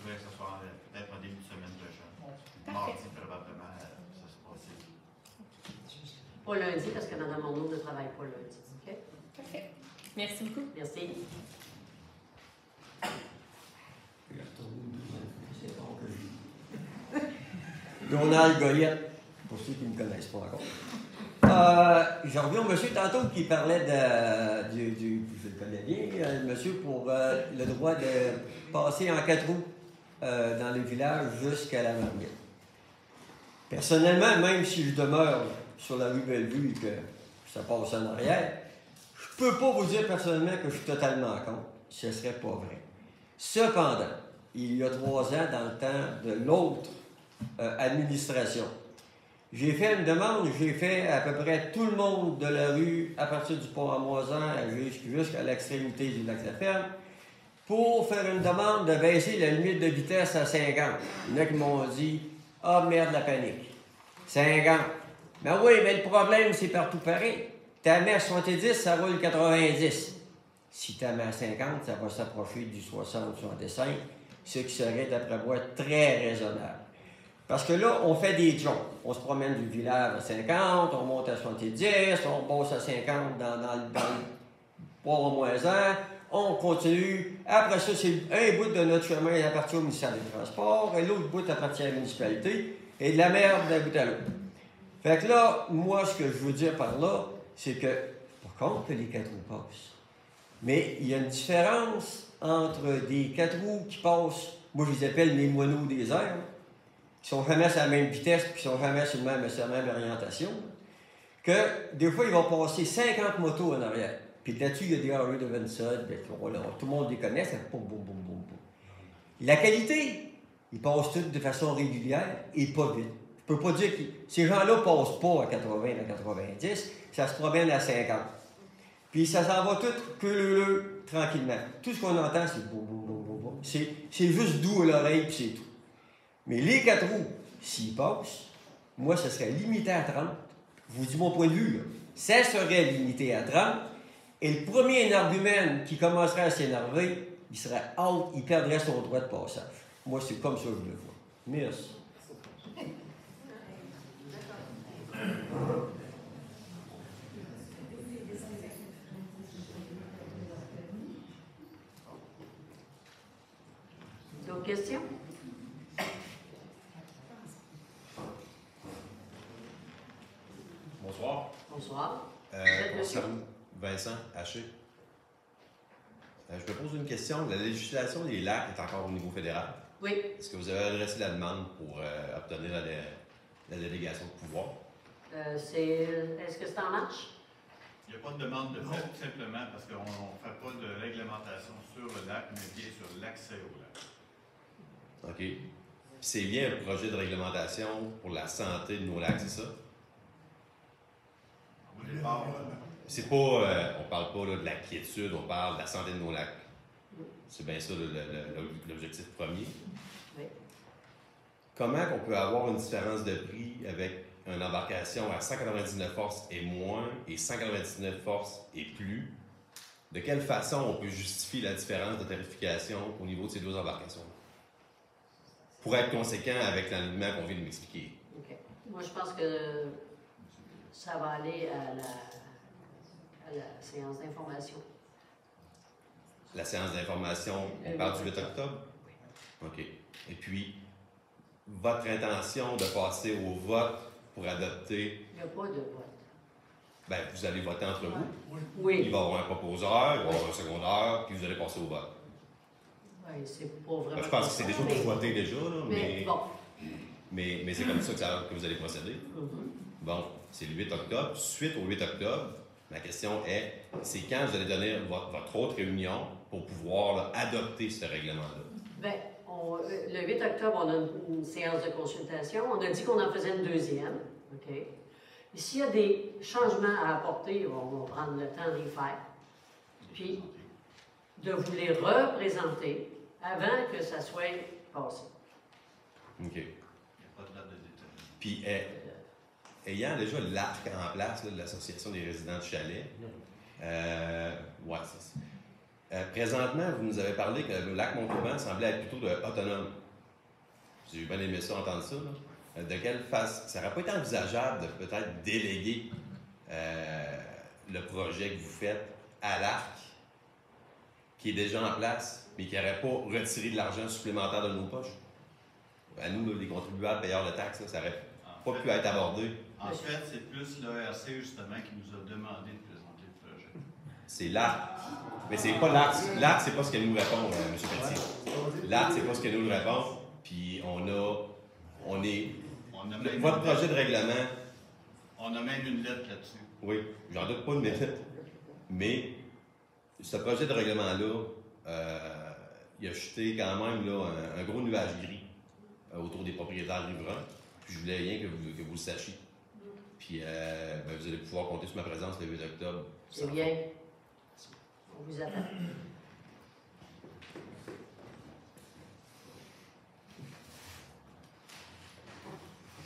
Je voudrais que ce soit peut-être en début de semaine prochaine. Parfait. Mardi, probablement, ça se passe. Pas lundi, parce que Mme Morneau ne travaille pas lundi. OK? Parfait. Merci beaucoup. Merci. Donald Goyette, pour ceux qui ne me connaissent pas encore. Je reviens au monsieur tantôt qui parlait je le connais bien, le monsieur pour le droit de passer en 4 roues dans les villages jusqu'à la Marmite. Personnellement, même si je demeure sur la rue Bellevue et que ça passe en arrière, je peux pas vous dire personnellement que je suis totalement contre. Ce serait pas vrai. Cependant, il y a 3 ans, dans le temps de l'autre administration, j'ai fait une demande, j'ai fait à peu près tout le monde de la rue, à partir du pont à Moisan jusqu'à l'extrémité du lac La Ferme, pour faire une demande de baisser la limite de vitesse à 50. Il y en a qui m'ont dit « Ah, merde, la panique. 50. » Ben oui, mais le problème, c'est partout pareil. Ta mets à 70, ça roule 90. Si tu mets à 50, ça va s'approcher du 60-65, ce qui serait, d'après moi, très raisonnable. Parce que là, on fait des jumps. On se promène du village à 50, on monte à 70, on bosse à 50 dans le port au Moisan, on continue. Après ça, c'est un bout de notre chemin qui appartient au ministère des Transports, et l'autre bout appartient à la municipalité, et de la merde d'un bout à l'autre. Fait que là, moi, ce que je veux dire par là, c'est que, par contre, que les 4 roues passent. Mais il y a une différence entre des 4 roues qui passent, moi je les appelle les moineaux des airs, qui sont jamais sur la même vitesse et qui sont jamais sur la même orientation, que des fois, ils vont passer 50 motos en arrière. Puis là-dessus, il y a des Harley Davidson, tout le monde les connaît, ça fait boum, boum, boum, boum, boum. La qualité, ils passent toutes de façon régulière et pas vite. Je peux pas dire que ces gens-là passent pas à 80, à 90, ça se promène à 50. Puis ça s'en va tout que tranquillement. Tout ce qu'on entend, c'est boum, boum, boum, boum, boum. C'est juste doux à l'oreille, puis c'est tout. Mais les 4 roues, s'ils passent, moi, ça serait limité à 30. Je vous dis mon point de vue, là. Ça serait limité à 30. Et le premier énergumène qui commencerait à s'énerver, il serait out, il perdrait son droit de passage. Moi, c'est comme ça que je le vois. Merci. D'autres questions? Bonsoir. Bonsoir. Concernant Vincent Haché. Je me pose une question. La législation des lacs est encore au niveau fédéral. Oui. Est-ce que vous avez adressé la demande pour obtenir la délégation de pouvoir? Est-ce que c'est en marche? Il n'y a pas de demande de fait, simplement parce qu'on ne fait pas de réglementation sur le lac, mais bien sur l'accès au lac. OK. Puis c'est bien un projet de réglementation pour la santé de nos lacs, c'est ça? C'est pas, on parle pas là, de la quiétude, on parle de la santé de nos lacs. C'est bien ça l'objectif premier. Oui. Comment on peut avoir une différence de prix avec une embarcation à 199 forces et moins et 199 forces et plus? De quelle façon on peut justifier la différence de tarification au niveau de ces 2 embarcations? Pour être conséquent avec l'alignement qu'on vient de m'expliquer. OK. Moi, je pense que ça va aller à la séance d'information. La séance d'information, on parle du 8 octobre? Oui. OK. Et puis, votre intention de passer au vote pour adopter... Il n'y a pas de vote. Bien, vous allez voter entre vous. Oui. Il va y avoir un proposeur, il va y avoir un secondaire, puis vous allez passer au vote. Oui, c'est pas vraiment... Je pense que c'est déjà pour voter déjà, là, mais bon. Mais c'est comme ça que vous allez procéder. Bon, c'est le 8 octobre. Suite au 8 octobre, ma question est, c'est quand vous allez donner votre autre réunion pour pouvoir là, adopter ce règlement-là? Bien, le 8 octobre, on a une séance de consultation. On a dit qu'on en faisait une deuxième. OK? Et s'il y a des changements à apporter, on va prendre le temps de les faire. Puis, de vous les représenter avant que ça soit passé. OK. Il n'y a pas de date de détail. Puis, ayant déjà l'arc en place là, de l'Association des résidents de chalet, ouais, c'est ça. Présentement, vous nous avez parlé que le lac Montauban semblait être plutôt autonome. J'ai bien aimé ça, entendre ça. Là. De quelle façon? Ça n'aurait pas été envisageable de peut-être déléguer le projet que vous faites à l'ARC qui est déjà en place, mais qui n'aurait pas retiré de l'argent supplémentaire de nos poches? À nous, là, les contribuables payeurs de taxes, là, ça n'aurait pas pu être abordé. En fait, c'est plus l'ARC justement qui nous a demandé de présenter le projet. C'est l'ARC. Mais c'est pas l'ARC. L'ARC, c'est pas ce qu'elle nous répond, M. Petit. L'ARC, c'est pas ce qu'elle nous répond. Puis votre projet de règlement. On a même une lettre là-dessus. Oui, j'en doute pas une minute. Mais ce projet de règlement-là, il a jeté quand même là, un gros nuage gris autour des propriétaires riverains. Puis je voulais rien que vous le sachiez. Puis vous allez pouvoir compter sur ma présence le 8 octobre. C'est bien. On vous attend.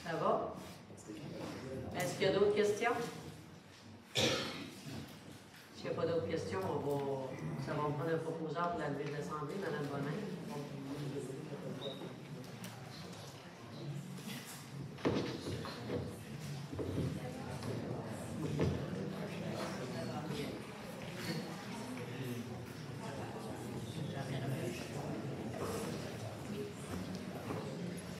Ça va? Est-ce qu'il y a d'autres questions? S'il n'y a pas d'autres questions, ça va me prendre un proposeur pour la levée de l'Assemblée, Mme Bonin.